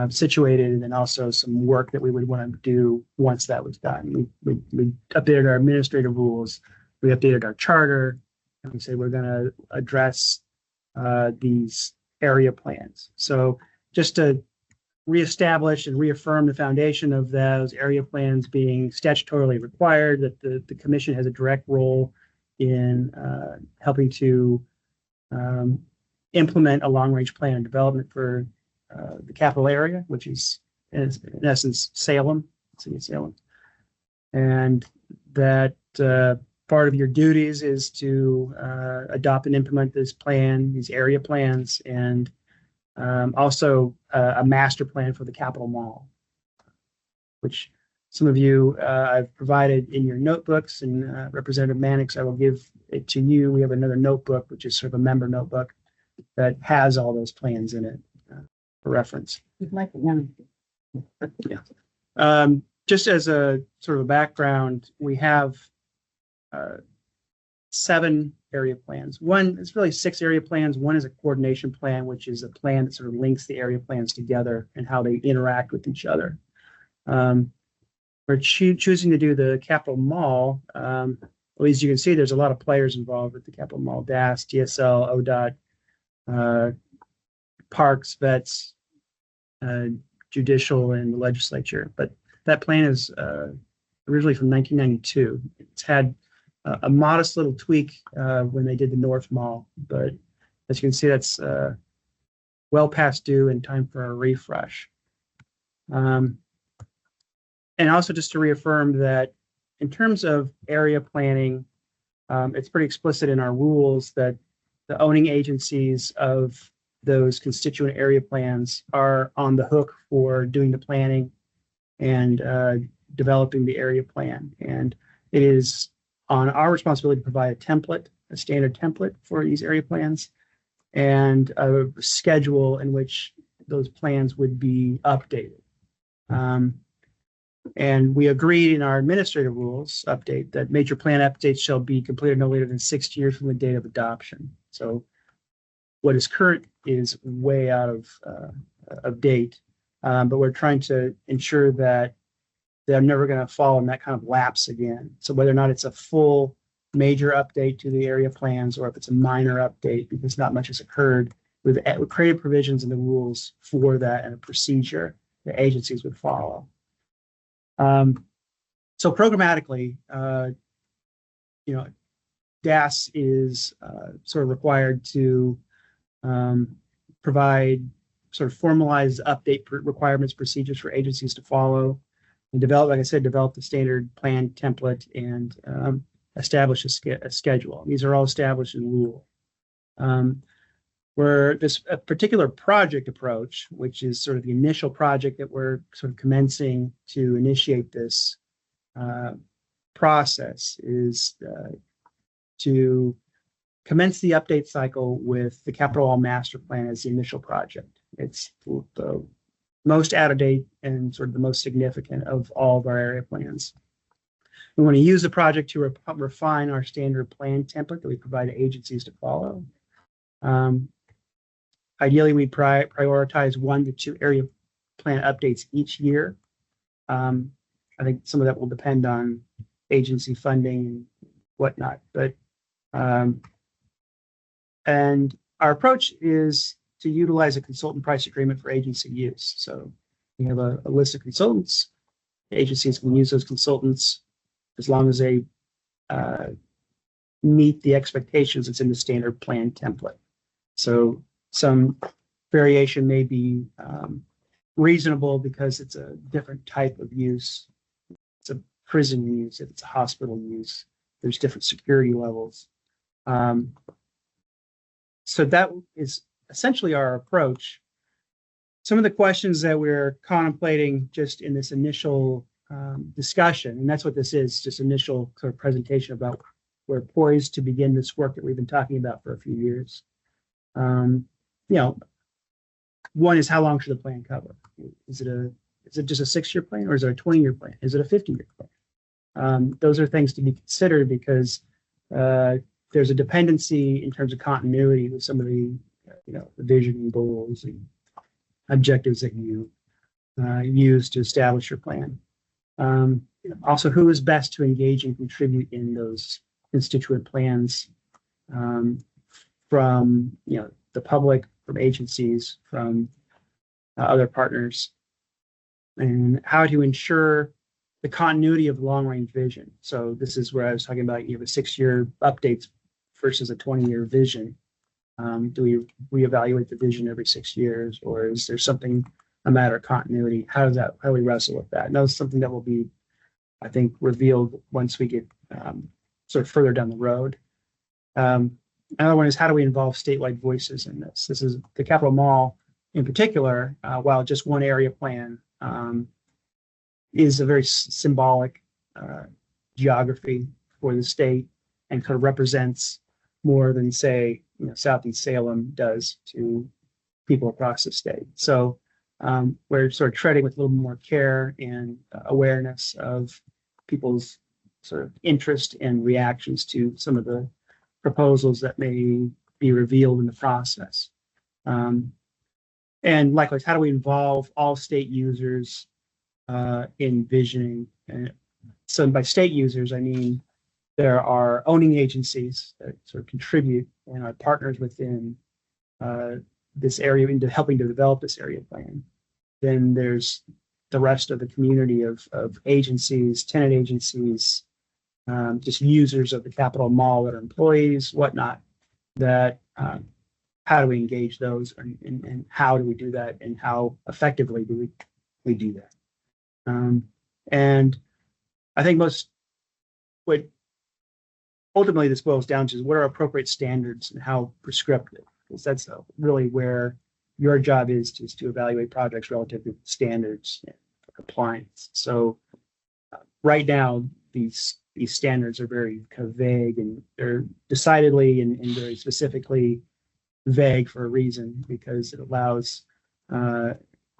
situated, and then also some work that we would want to do once that was done. We updated our administrative rules, we updated our charter, and we said we're going to address these area plans. So just to reestablish and reaffirm the foundation of those area plans being statutorily required, that the commission has a direct role in helping to implement a long-range plan of development for the capital area, which is in essence Salem, city of Salem. And that part of your duties is to adopt and implement this plan, these area plans, and also a master plan for the Capitol Mall, which some of you I've provided in your notebooks, and Representative Mannix, I will give it to you. We have another notebook, which is sort of a member notebook that has all those plans in it for reference. Like it now. Yeah. Just as a sort of a background, we have 7 area plans. One, it's really 6 area plans. One is a coordination plan, which is a plan that sort of links the area plans together and how they interact with each other. We're choosing to do the Capitol Mall. As you can see, there's a lot of players involved with the Capitol Mall: DAS, DSL, ODOT, Parks, Vets, Judicial, and the legislature. But that plan is originally from 1992. It's had a modest little tweak when they did the North Mall, but as you can see, that's well past due and time for a refresh. And also just to reaffirm that in terms of area planning, it's pretty explicit in our rules that the owning agencies of those constituent area plans are on the hook for doing the planning and developing the area plan. And it is on our responsibility to provide a template, a standard template for these area plans, and a schedule in which those plans would be updated. And we agreed in our administrative rules update that major plan updates shall be completed no later than 6 years from the date of adoption. So what is current is way out of date, but we're trying to ensure that they're never going to fall in that kind of lapse again. So whether or not it's a full major update to the area plans or if it's a minor update because not much has occurred, we've created provisions in the rules for that and a procedure that agencies would follow. So programmatically, DAS is sort of required to provide sort of formalized update requirements, procedures for agencies to follow, and develop, like I said, develop the standard plan template and establish a schedule. These are all established in rule. Where this particular project approach, which is sort of the initial project that we're sort of commencing to initiate this process, is to commence the update cycle with the Capital All Master Plan as the initial project. It's the most out of date and sort of the most significant of all of our area plans. We want to use the project to refine our standard plan template that we provide to agencies to follow. Ideally, we prioritize 1 to 2 area plan updates each year. I think some of that will depend on agency funding and whatnot, but and our approach is to utilize a consultant price agreement for agency use. So we have a list of consultants. Agencies can use those consultants as long as they meet the expectations that's in the standard plan template. So some variation may be reasonable because it's a different type of use. It's a prison use, if it's a hospital use, there's different security levels. So that is essentially our approach. Some of the questions that we're contemplating just in this initial discussion, and that's what this is, just initial sort of presentation about we're poised to begin this work that we've been talking about for a few years. One is, how long should the plan cover? Is it just a 6-year plan, or is it a 20-year plan? Is it a 50-year plan? Those are things to be considered because there's a dependency in terms of continuity with some of the the vision and goals and objectives that you use to establish your plan. Also, who is best to engage and contribute in those constituent plans from the public, from agencies, from other partners, and how to ensure the continuity of long-range vision. So this is where I was talking about, you have a 6-year updates versus a 20-year vision. Do we reevaluate the vision every 6 years, or is there something, a matter of continuity? How do we wrestle with that? And that's something that will be, I think, revealed once we get sort of further down the road. Another one is, how do we involve statewide voices in this? This is the Capitol Mall in particular, while just one area plan is a very symbolic geography for the state and kind of represents more than, say, Southeast Salem does to people across the state. So we're sort of treading with a little more care and awareness of people's sort of interest and reactions to some of the proposals that may be revealed in the process. And likewise, how do we involve all state users in visioning? And so by state users, I mean there are owning agencies that sort of contribute and are partners within this area into helping to develop this area plan. Then there's the rest of the community of agencies, tenant agencies, just users of the Capitol Mall that are employees, whatnot, that how do we engage those and how do we do that and how effectively do we do that? And I think what ultimately this boils down to is what are appropriate standards and how prescriptive, because that's really where your job is to evaluate projects relative to standards and compliance. So right now, these standards are very kind of vague, and they're decidedly and very specifically vague for a reason, because it allows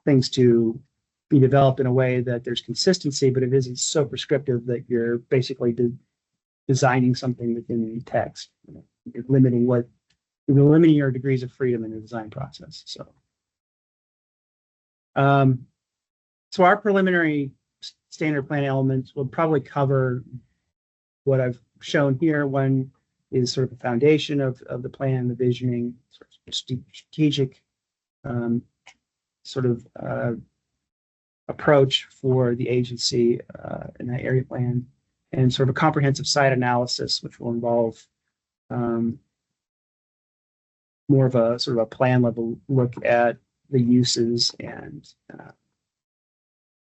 things to be developed in a way that there's consistency, but it isn't so prescriptive that you're basically designing something within the text. You're limiting your degrees of freedom in the design process. So our preliminary standard plan elements will probably cover what I've shown here. One is sort of the foundation of the plan, the visioning, sort of strategic approach for the agency in that area plan, and sort of a comprehensive site analysis, which will involve more of a sort of a plan level look at the uses, and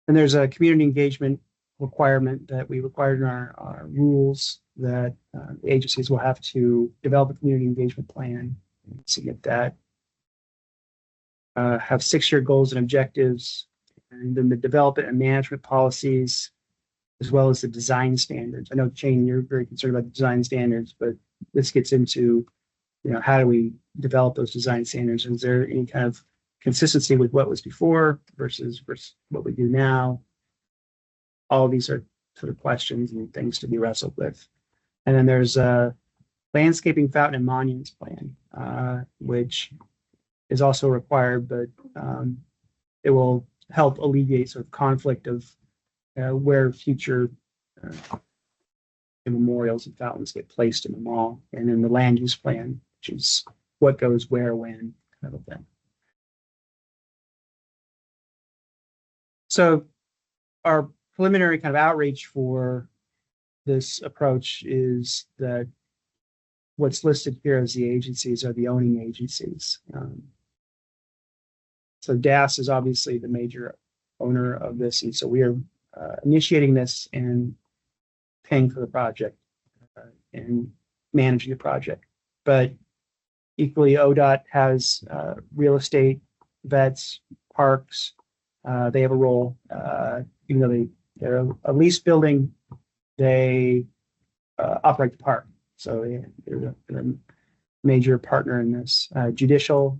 there's a community engagement requirement that we required in our rules that the agencies will have to develop a community engagement plan and submit that. Have 6-year goals and objectives, and then the development and management policies, as well as the design standards. I know, Jane, you're very concerned about the design standards, but this gets into, how do we develop those design standards? Is there any kind of consistency with what was before versus what we do now? All of these are sort of questions and things to be wrestled with. And then there's a landscaping, fountain, and monuments plan, which is also required, but it will help alleviate sort of conflict of where future memorials and fountains get placed in the mall. And then the land use plan, which is what goes where, when, kind of a thing. So our preliminary kind of outreach for this approach is that what's listed here as the agencies are the owning agencies. So DAS is obviously the major owner of this, and so we are initiating this and paying for the project and managing the project. But equally, ODOT has real estate, vets, parks. They have a role, even though they're a lease building, they operate the park. So they're a major partner in this. Judicial,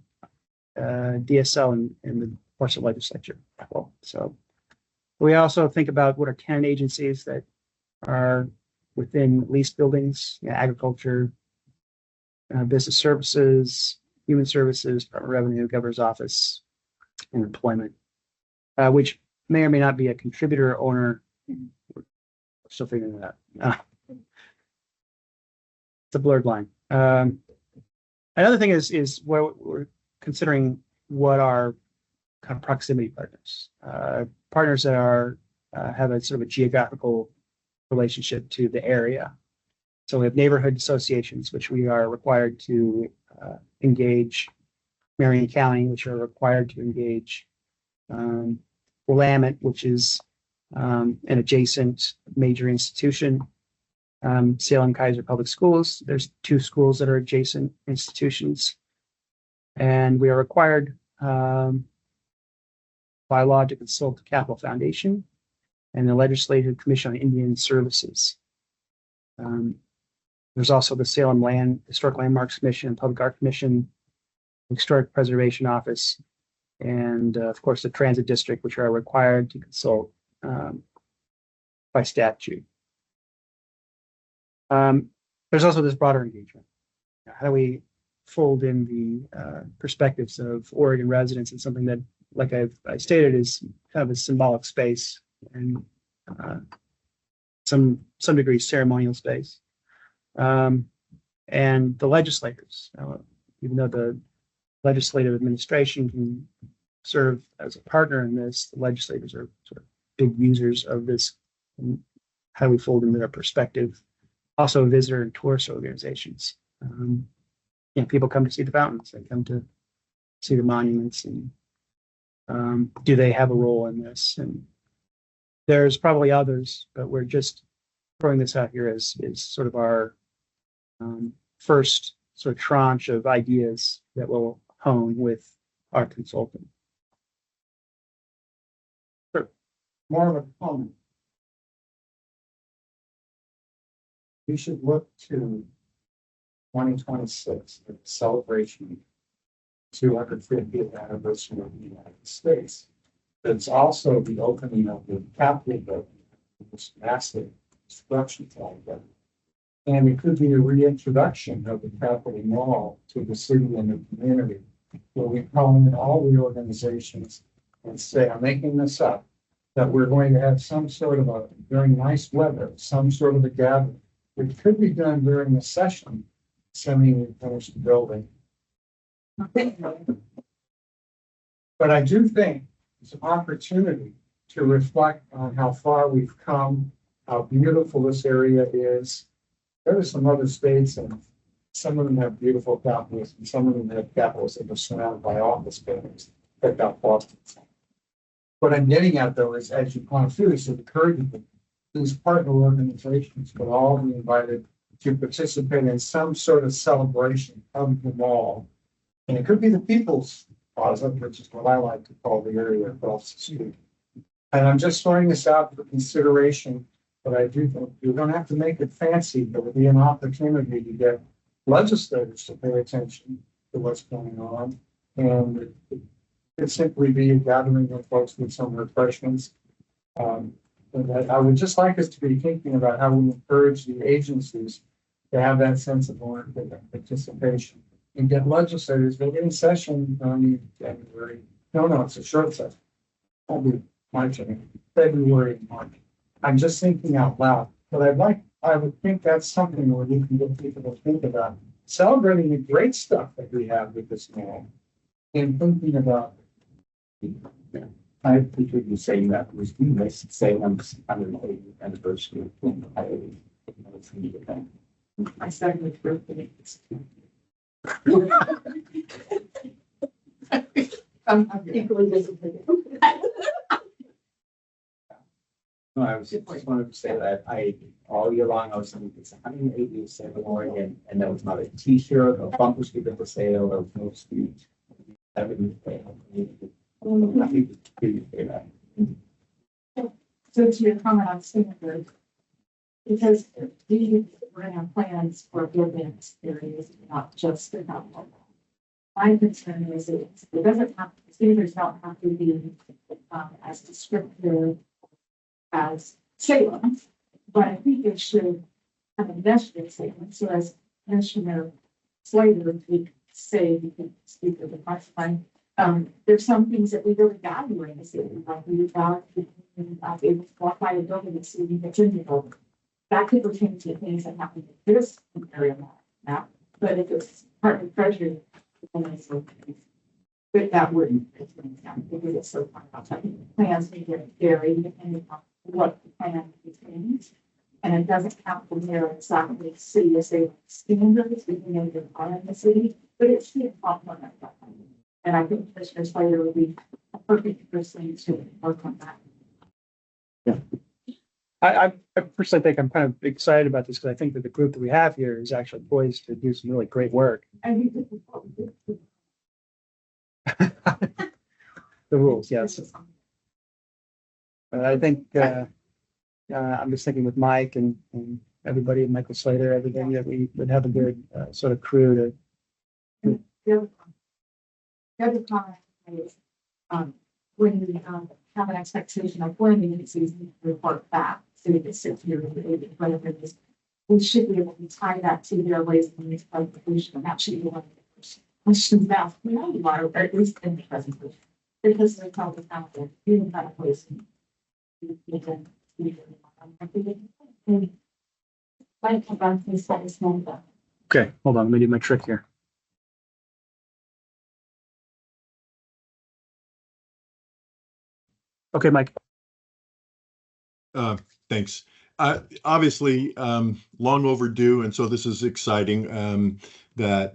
DSL, and the parts of legislature. Well, so we also think about what are tenant agencies that are within leased buildings: agriculture, business services, human services, Department of Revenue, Governor's Office, and employment, which may or may not be a contributor or owner. We're still figuring that out. It's a blurred line. Another thing is where we're considering what are kind of proximity partners, partners that are have a sort of a geographical relationship to the area. So we have neighborhood associations, which we are required to engage, Marion County, which are required to engage, Willamette, which is an adjacent major institution, Salem Kaiser Public Schools. There's 2 schools that are adjacent institutions, and we are required by law to consult the Capital Foundation and the Legislative Commission on Indian Services. There's also the Salem Historic Landmarks Commission, Public Art Commission, Historic Preservation Office, and of course the Transit District, which are required to consult by statute. There's also this broader engagement. How do we fold in the perspectives of Oregon residents in something that, like I stated, is kind of a symbolic space and some degree ceremonial space. And the legislators, even though the legislative administration can serve as a partner in this, the legislators are sort of big users of this how we fold into their perspective. Also visitor and tourist organizations. People come to see the fountains, they come to see the monuments, and do they have a role in this? And there's probably others, but we're just throwing this out here as sort of our first sort of tranche of ideas that we'll hone with our consultant. More of a comment. We should look to 2026, the celebration 250th anniversary of the United States. It's also the opening of the Capitol building, this massive construction project. And it could be a reintroduction of the Capitol Mall to the city and the community, where we call in all the organizations and say, I'm making this up, that we're going to have some sort of a, during nice weather, some sort of a gathering. It could be done during the session, semi-finished building. But I do think it's an opportunity to reflect on how far we've come, how beautiful this area is. There are some other states, and some of them have beautiful capitals, and some of them have capitals that are surrounded by office buildings. Pick up Boston. What I'm getting at, though, is as you've gone through this, it occurred to me, these partner organizations could all be invited to participate in some sort of celebration of the mall. And it could be the People's Plaza, which is what I like to call the area across the street. And I'm just throwing this out for consideration, but I do think you're going to have to make it fancy. There will be an opportunity to get legislators to pay attention to what's going on. And it could simply be a gathering of folks with some refreshments. And I would just like us to be thinking about how we encourage the agencies to have that sense of ownership and participation and get legislators. They're in session in January. No, it's a short session. That'll be my turn. February and March. I'm just thinking out loud, but I would think that's something where we can get people to think about celebrating the great stuff that we have with this mall and thinking about. I appreciate you saying that. Was we missed saying on the 180th anniversary of I started with birthday. I'm equally disappointed. No, I was just wanted to say that all year long, I was thinking it's 180th ceremony, and there was not a T-shirt or bumper sticker for sale, there was no speech. Everything So to your comment on Stanford, because we ran our plans for building areas, not just the capital. My concern is that it doesn't have, standards don't have to be as descriptive as Salem, but I think it should have a measurement statement. So as Commissioner Slater would say, you can speak of the pipeline. There's some things that we really value in the city, like we value being able to walk by a building and see the building. That could pertain to things that happen in this area map, but if it's part of treasury, then it's okay. But that wouldn't, because it's so far outside. Plans may get varied depending on what the plan contains. And it doesn't have to mirror exactly city as a standards within the part of the city, but it should complement that. And I think Commissioner Slater would be a perfect person to work on that. Yeah. I personally think I'm kind of excited about this because I think that the group that we have here is actually poised to do some really great work. And we did what we did. The rules, yes. I think I'm just thinking with Mike and everybody, Michael Slater, everything that we would have a good sort of crew to. The other comment is, when we have an expectation of when the agencies need to report back, so we can sit here and whatever it is, we should be able to tie that to their ways of needs clarification, and that should be one of the first questions asked. We know you are, or at least in the presentation, because they're probably out there in that place. Okay, hold on, let me do my trick here. Okay, Mike. Thanks. Obviously, long overdue, and so this is exciting that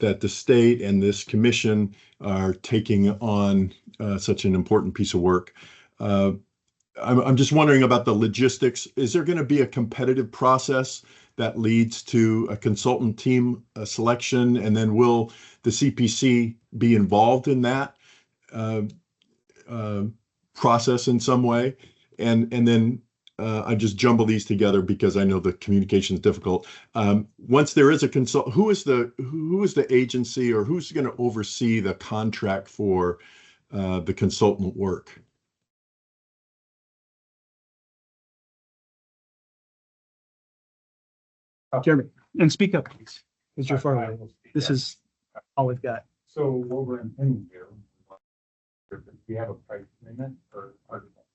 that the state and this commission are taking on such an important piece of work. I'm just wondering about the logistics. Is there going to be a competitive process that leads to a consultant team selection, and then will the CPC be involved in that process in some way? And then I just jumble these together because I know the communication is difficult. Once there is a who is the agency, or who's going to oversee the contract for the consultant work? Jeremy, and speak up, please, because you're far away. This is all we've got. So what we're intending here, we have a price limit for architects.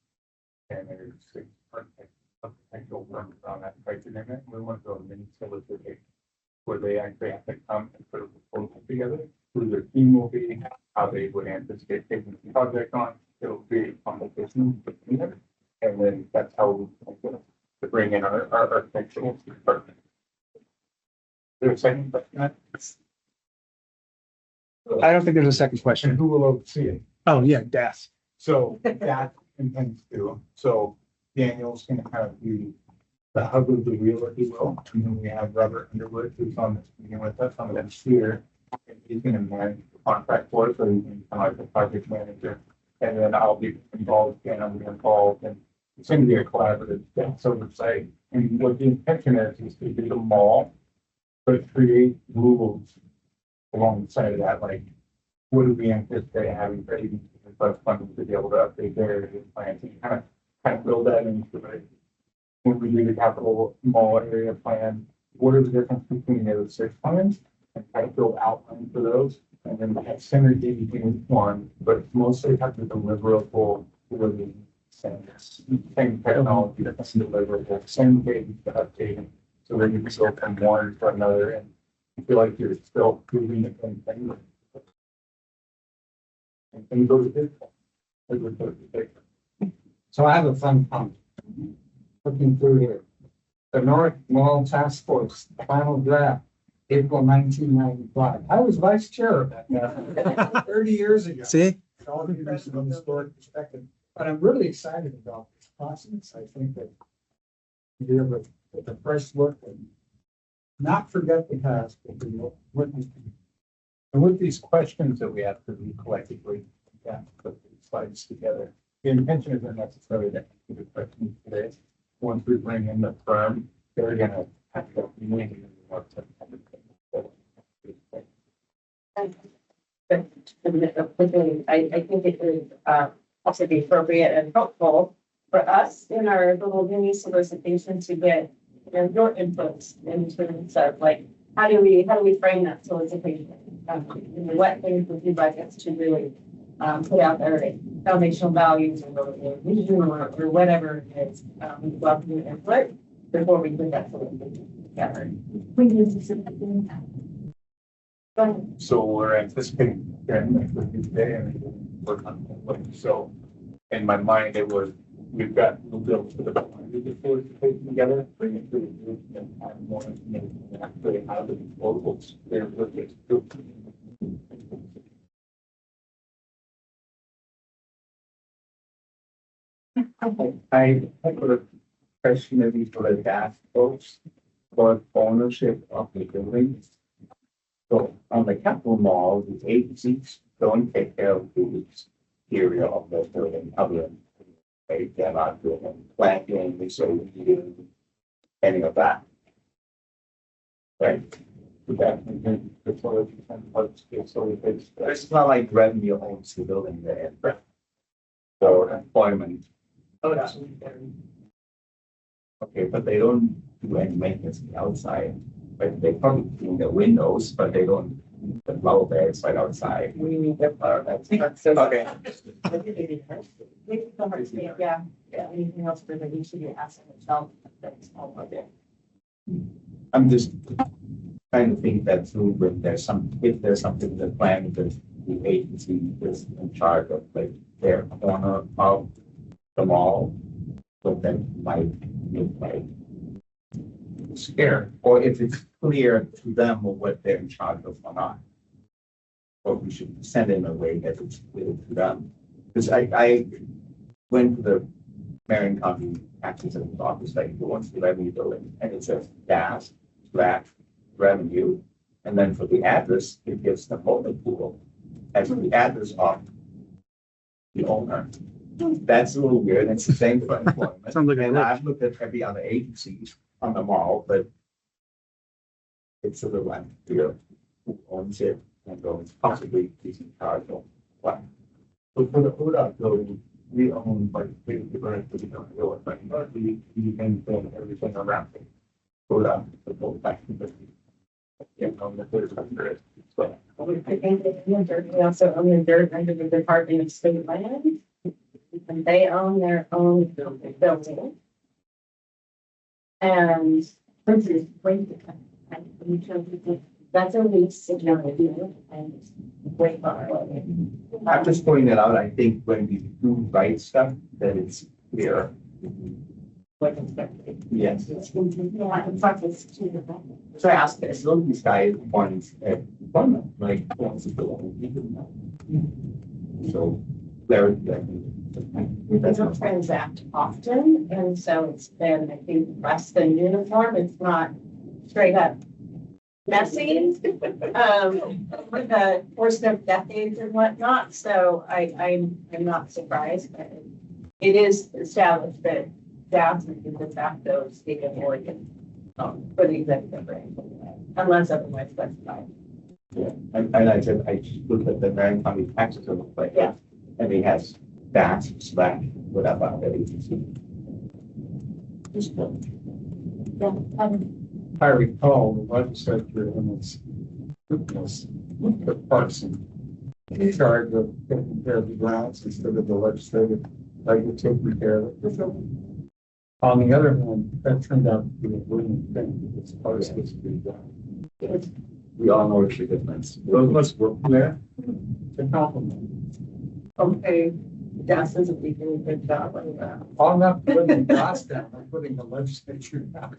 And there's 6 architectural firms on that price limit. We want to go a mini solicitation where they actually have to come and put a proposal together, who their team will be, how they would anticipate taking the project on. It'll be a competition between them. And then that's how we to bring in our architectural department. There's a second question? I don't think there's a second And question. who will oversee it? Oh, yeah, Das. So that intends to, so Daniel's gonna kind of be the hub of the wheel, if you will. And then we have Robert Underwood, who's on this meeting with us, on the here. And he's gonna manage the contract for us, so he's gonna be kind of like the project manager. And then I'll be involved, and I'm involved, and it's gonna be a collaborative, that's oversight. And what the intention is to do the mall, but create rules along the side of that, like, what do we anticipate having for agencies and funding to be able to update their area plans, and kind of build that into it. When we do the capital mall area plan, what are the difference between those 6 plans, and kind of build outlines for those, and then have synergy between one, but it's mostly have the deliverable, really same technology that's deliverable, same data to update, so then you can go from one to another, and you feel like you're still doing the same thing. And go to this. So I have a fun comment. Looking through here. The North Mall Task Force, final draft, April 1995. I was vice chair of that 30 years ago. See? All of you guys from a historic perspective, but I'm really excited about this process. I think that we have a fresh look and not forget the past, but we will witness. And with these questions that we have to do collectively, put these slides together. The intention isn't necessarily to answer the questions today. Once we bring in the firm, they're gonna have to be making more. I think it would also be appropriate and helpful for us in our little mini solicitation to get, your inputs in terms of like, how do we frame that solicitation? What things would you like us to really put out there, like foundational values or vision or whatever it is. We'd love your input before we put that solicitation together. We need to sit doing that. Go ahead. So we're anticipating hearing next week today and work on it. So in my mind, it was, we've got the bill for the solicitation together, bring it to the group and have more information and actually how the proposals they're looking to. I have a question maybe for the task force for ownership of the buildings. So on the capital mall, the agencies don't take care of the area of the building, other than they're not doing planting, resurfacing, any of that. Right? It's not like revenue owns the building there. So employment. Oh, that's. Okay, but they don't do any maintenance on the outside, but they probably clean the windows, but they don't do the flower beds right outside. We need the flower beds. Okay. Yeah, anything else for the HCD asset itself? That's all of it. I'm just trying to think that through when there's if there's something in the plan, the agency is in charge of like their corner of the mall. So that might like scared, or if it's clear to them what they're in charge of or not. Or we should send in a way that it's clear to them. Because I went to the Marion County Taxes and Office, like the ones the revenue building, and it says gas, flat, revenue. And then for the address, it gives the motor pool as the address of the owner. That's a little weird. It's the same for employment. Sounds like a And glitch. I've looked at every other agency on the mall, but it's a little unclear who owns it and owns possibly decent cars or what. So for the ODOT building, we own like the rent that we don't real estate, but we maintain everything around it. ODOT, the whole back to the. Yeah, on the third hundred, so. I think they own dirt, we also own the dirt under the Department of State Land. And they own their own building. And that's a lease security and way far away. I'm just pointing that out. I think when we do write stuff, that it's clear. Like expected. Yes. Yeah, in fact, it's too. So I asked, as long as this guy wants employment, like, wants to go on. So there. We don't transact often, and so it's been, I think, less than uniform. It's not straight up messy. With the course of decades and whatnot, so I'm not surprised, but it is established that staff is de facto state of Oregon for the executive branch, unless otherwise specified. Yeah, and I said, I just looked at the Marion County taxes on the plate. Yeah. And he has that slash whatever that agency. Just I recall the legislature in its goodness, the person in charge of taking care of the grounds instead of the legislative, like taking care of it. On the other hand, that turned out to be a winning thing. It's part of this big done. we all know it's the difference. Let's work there. To compliment. Okay, DAS isn't doing a good job on that. I'm not putting the glass down, I'm putting the legislature down.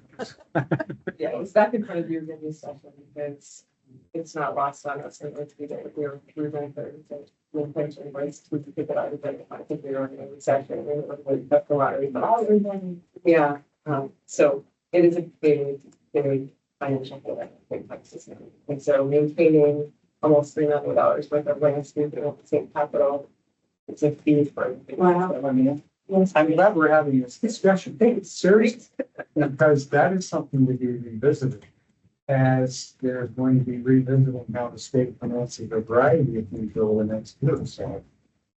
Yeah, it's back in front of your review session because it's not lost on us. And it's we're going to the intention was to pick it out. I think we were in a session. We were up the lottery, but yeah. So it is a very financial big system. And so maintaining almost $3 million worth of landscaping at the same capital, it's a fee for everything. Wow. So, I mean, I'm glad we're having this discussion. Hey, it's serious, because that is something to be revisited. As there's going to be revisiting how the state finances a variety of things over the next year or so.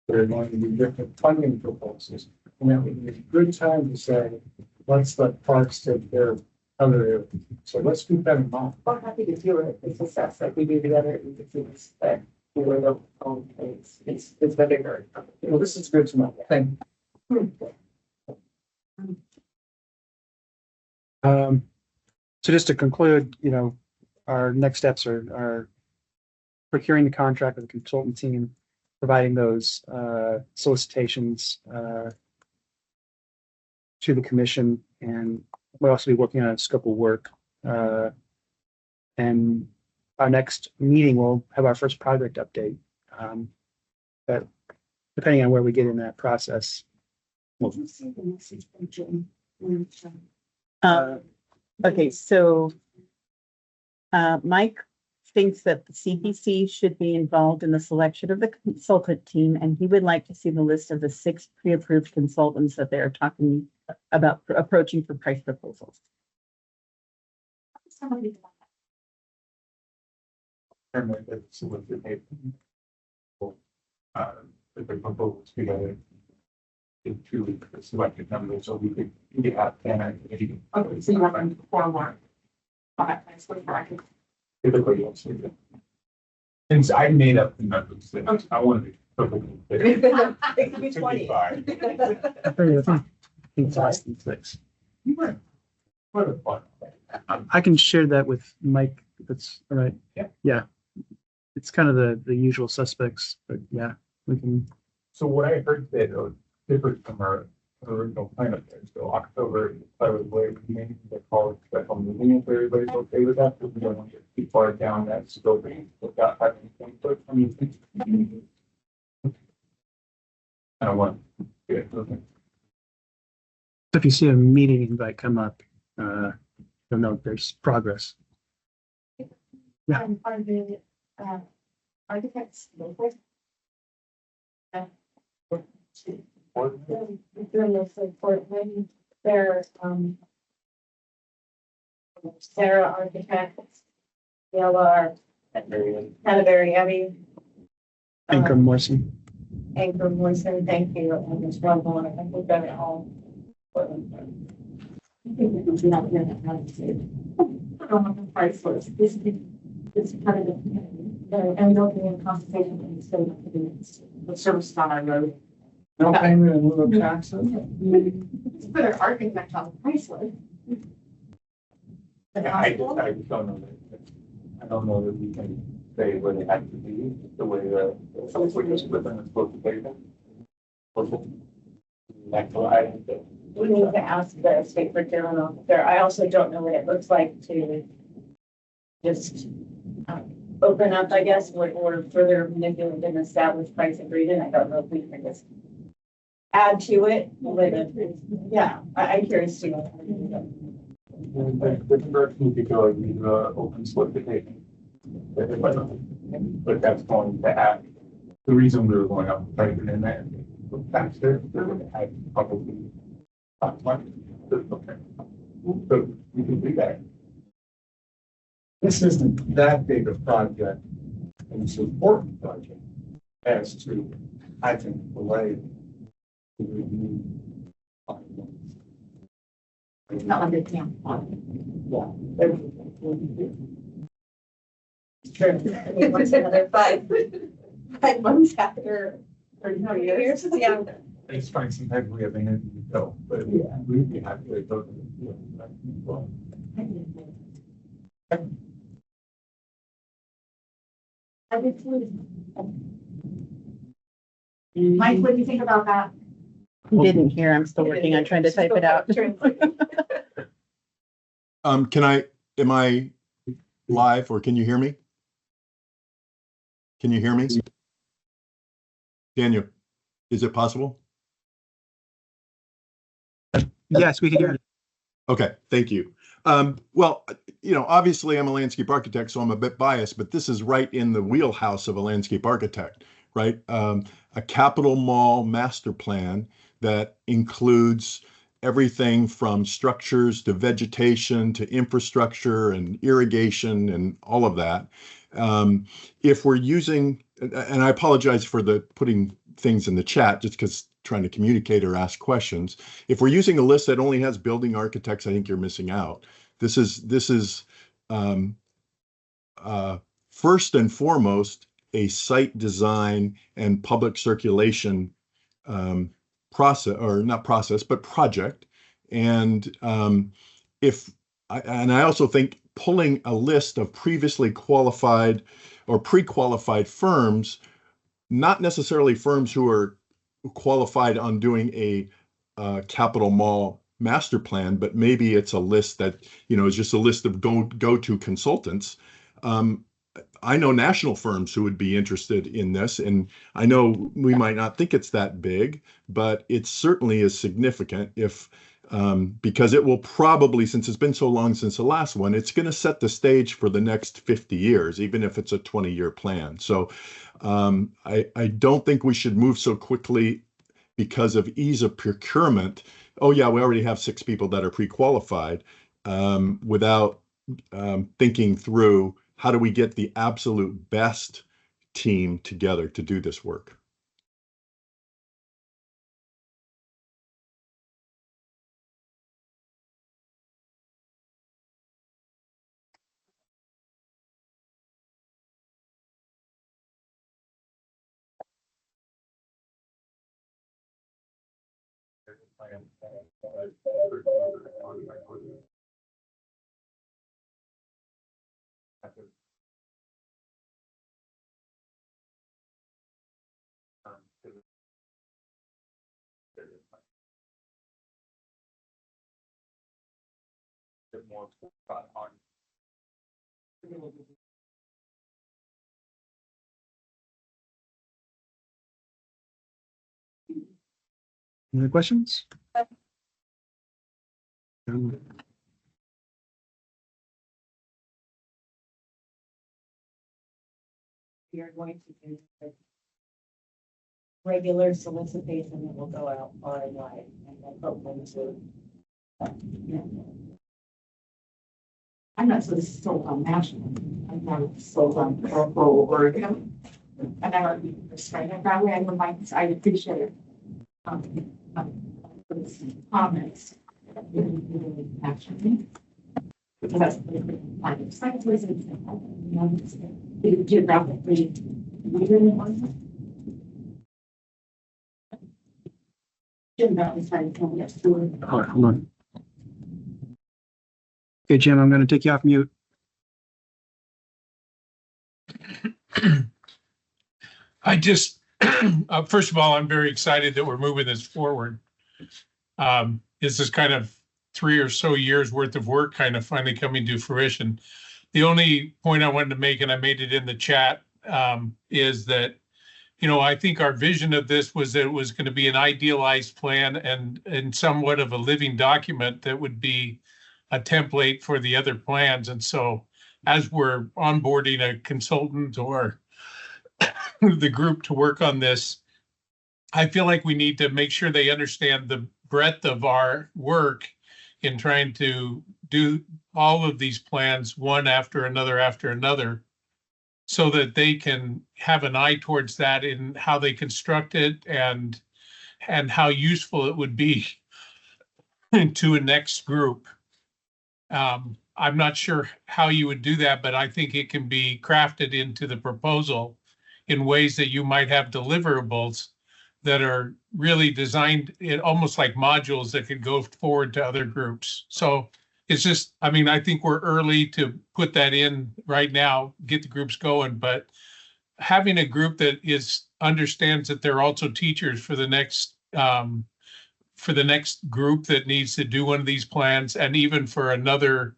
There are going to be different funding proposals. And that would be a good time to say, let's let parks take care of other areas. So let's keep that in mind. we're happy to do it. It's assessed like we do the other agencies that we were the own things. It's the bigger. Well, this is good to know. Thank you. So just to conclude, our next steps are procuring the contract with the consultant team, providing those solicitations to the commission, and we'll also be working on a scope of work. And our next meeting, we'll have our first project update. But depending on where we get in that process. Okay, so Mike thinks that the CPC should be involved in the selection of the consultant team, and he would like to see the list of the 6 pre-approved consultants that they're talking about approaching for price proposals. And it's with the paper. The proposals together. Into selected numbers, so we could get out there. Okay, so you want them to forward. Typically, you'll see that. Since I made up the numbers, I want to be perfectly clear. It could be To be 20. fine. I think it's less than 6. What a fun. I can share that with Mike. If that's all right. Yeah. Yeah. It's kind of the usual suspects, but yeah, we can. So what I heard that differed from original plan up there, so October, I was waiting, the call special meeting, if everybody's okay with that, because we don't want to get too far down that scoping without having input from you. I don't want. Yeah, okay. So if you see a meeting invite come up, you'll know there's progress. Yeah. And are the, architects local? Doing this for when they're, Sarah Architects, DLR, Canterbury Abbey. Anchor Morrison. Anchor Morrison, thank you, and there's one more, I think we've got it all. I think we can do that here in the I don't know the price for it. This is kind of, and we don't get any compensation when you say that the service on our road. No payment in lieu of taxes? Let's put our architect on the price list. Yeah, I just don't know that, I don't know that we can say where they have to be, the way the, some sort of equipment is supposed to pay them. That's why We need to ask the state procurement officer. I also don't know what it looks like to just open up, I guess, or further manipulate an established price agreement. I don't know if we can just add to it with it. Yeah, I'm curious to know. the direction we could go is the open solicitation. But that's going to add, the reason we were going up right in there, faster, I probably not much. So we can do that. This isn't that big a project, and it's an important project as to, I think, delay the review. It's not like they can't. Sure. I mean, what's another 5 months after, or 2 years? Yeah. Let's find some type of way of energy to go, but we'd be happy to go to the. Mike, what do you think about that? Didn't hear, I'm still working on trying to type it out. Am I live or can you hear me? Can you hear me? Daniel, is it possible? Yes, we can hear it. Okay, thank you. Well, obviously I'm a landscape architect, so I'm a bit biased, but this is right in the wheelhouse of a landscape architect, right? A capital mall master plan that includes everything from structures to vegetation to infrastructure and irrigation and all of that. If we're using, and I apologize for the putting things in the chat just because trying to communicate or ask questions. If we're using a list that only has building architects, I think you're missing out. This is first and foremost a site design and public circulation process, or not process, but project. And I also think pulling a list of previously qualified or pre-qualified firms, not necessarily firms who are qualified on doing a capital mall master plan, but maybe it's a list that, is just a list of go-to consultants. I know national firms who would be interested in this, and I know we might not think it's that big, but it certainly is significant because it will probably, since it's been so long since the last one, it's going to set the stage for the next 50 years, even if it's a 20-year plan. So I don't think we should move so quickly because of ease of procurement. Oh yeah, we already have 6 people that are pre-qualified without thinking through how do we get the absolute best team together to do this work. bit more on. Any other questions? You're going to do the regular solicitation that will go out online and then hopefully to. I'm not sure this is sold on national. I'm not sold on local Oregon. And I already persuaded that way. I would like, I appreciate it. Comments. Actually. Because that's the kind of site visits. Geographically. We really want to. Jim, that was trying to tell me that's doing. Hold on. Okay, Jim, I'm going to take you off mute. I just, first of all, I'm very excited that we're moving this forward. This is kind of 3 or so years worth of work kind of finally coming to fruition. The only point I wanted to make, and I made it in the chat, is that, you know, I think our vision of this was that it was going to be an idealized plan and somewhat of a living document that would be a template for the other plans. And so as we're onboarding a consultant or the group to work on this, I feel like we need to make sure they understand the breadth of our work in trying to do all of these plans one after another, so that they can have an eye towards that in how they construct it and how useful it would be to a next group. I'm not sure how you would do that, but I think it can be crafted into the proposal in ways that you might have deliverables that are really designed almost like modules that could go forward to other groups. So it's just, I mean, I think we're early to put that in right now, get the groups going, but having a group that understands that they're also teachers for the next group that needs to do one of these plans, and even for another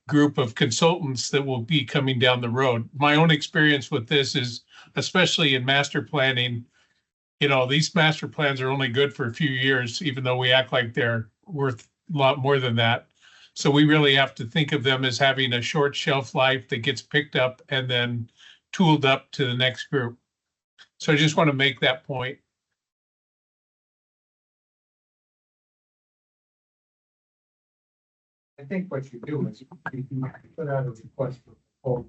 group of consultants that will be coming down the road. My own experience with this is, especially in master planning, you know, these master plans are only good for a few years, even though we act like they're worth a lot more than that. So we really have to think of them as having a short shelf life that gets picked up and then tooled up to the next group. So I just want to make that point. I think what you do is you put out a request for proposal.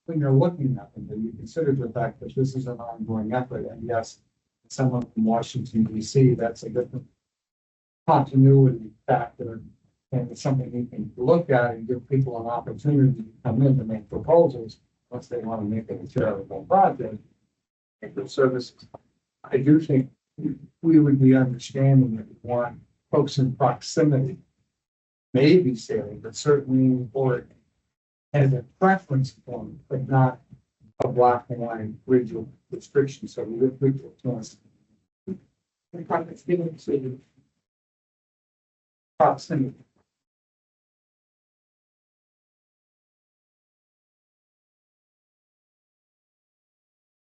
When you're looking at them, you consider the fact that this is an ongoing effort, and yes, someone from Washington DC, that's a different continuity factor, and it's something you can look at and give people an opportunity to come in to make proposals once they want to make a charitable project. And for services, I do think we would be understanding that we want folks in proximity, maybe sailing, but certainly or as a preference form, but not a black and white rigid restriction. So we would the project's given to proximity.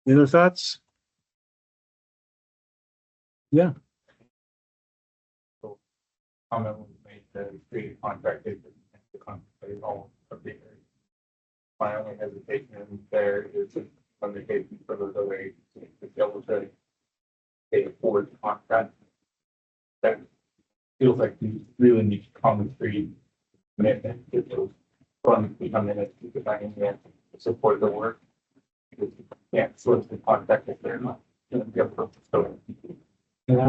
Any other thoughts? Yeah. Comment was made to create a contract that the contract all of the area. My only hesitation there is when the case for those other agencies to be able to pay forward the contract. That feels like we really need to concrete commitment to those funds become in it to design and support the work. Because you can't source the contract if they're not going to be able to fill it. And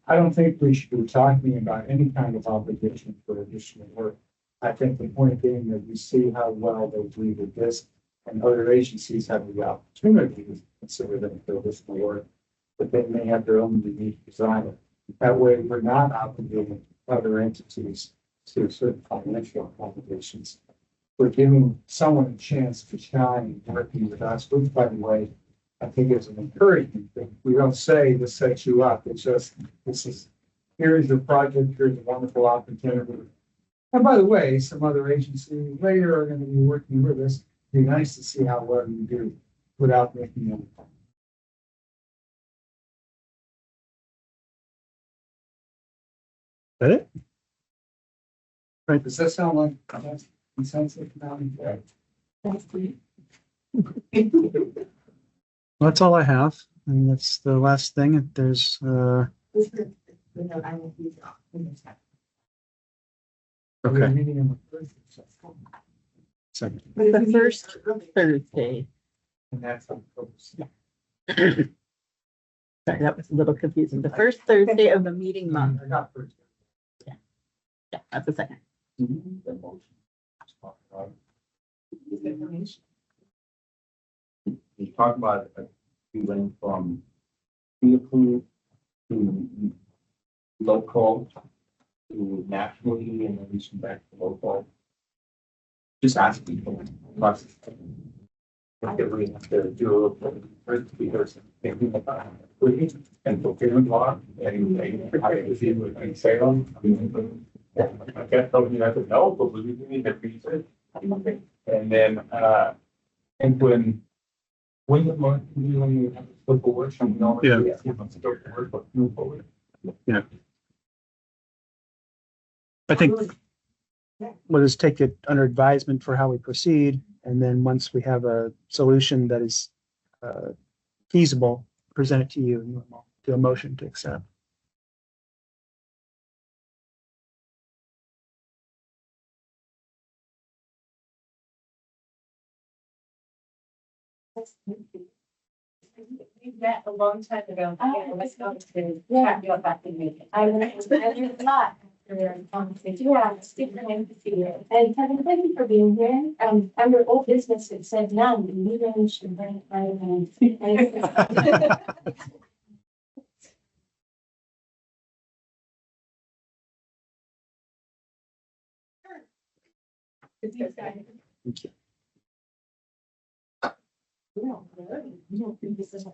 I don't think we should be talking about any kind of obligation for additional work. I think the point being that we see how well they do with this, and other agencies have the opportunity to consider them for additional work, but they may have their own unique design. That way, we're not obligating other entities to certain financial obligations. We're giving someone a chance to shine working with us, which, by the way, I think is an encouraging thing. We don't say this sets you up. It's just, here's your project, here's a wonderful opportunity. And by the way, some other agencies later are gonna be working with us. Be nice to see how well you do without making them. That it? Does that sound like consensus now? That's all I have. And that's the last thing. If there's, okay. Meeting on the first, Second. The first Thursday. and that's on purpose. Sorry, that was a little confusing. The first Thursday of the meeting month. I got first. Yeah, that's the second. We talked about, we went from pre-approved to local to nationally and then we come back to local. Just ask people. Plus, I think we have to do a first because thinking about and procurement law and I can see what I say on. I can't tell you that to know, but we need to research. And then, and when the month, when you have to flip forward, some knowledge. Yeah. Let's go forward, but move forward. I think we'll just take it under advisement for how we proceed. And then once we have a solution that is feasible, present it to you and we'll do a motion to accept. We met a long time ago. I was going to chat you about the meeting. I learned a lot. Yeah, it's different to see you. And Kevin, thank you for being here. Under old business, it said none, and you really should bring it right in. Thank you. You don't think this is.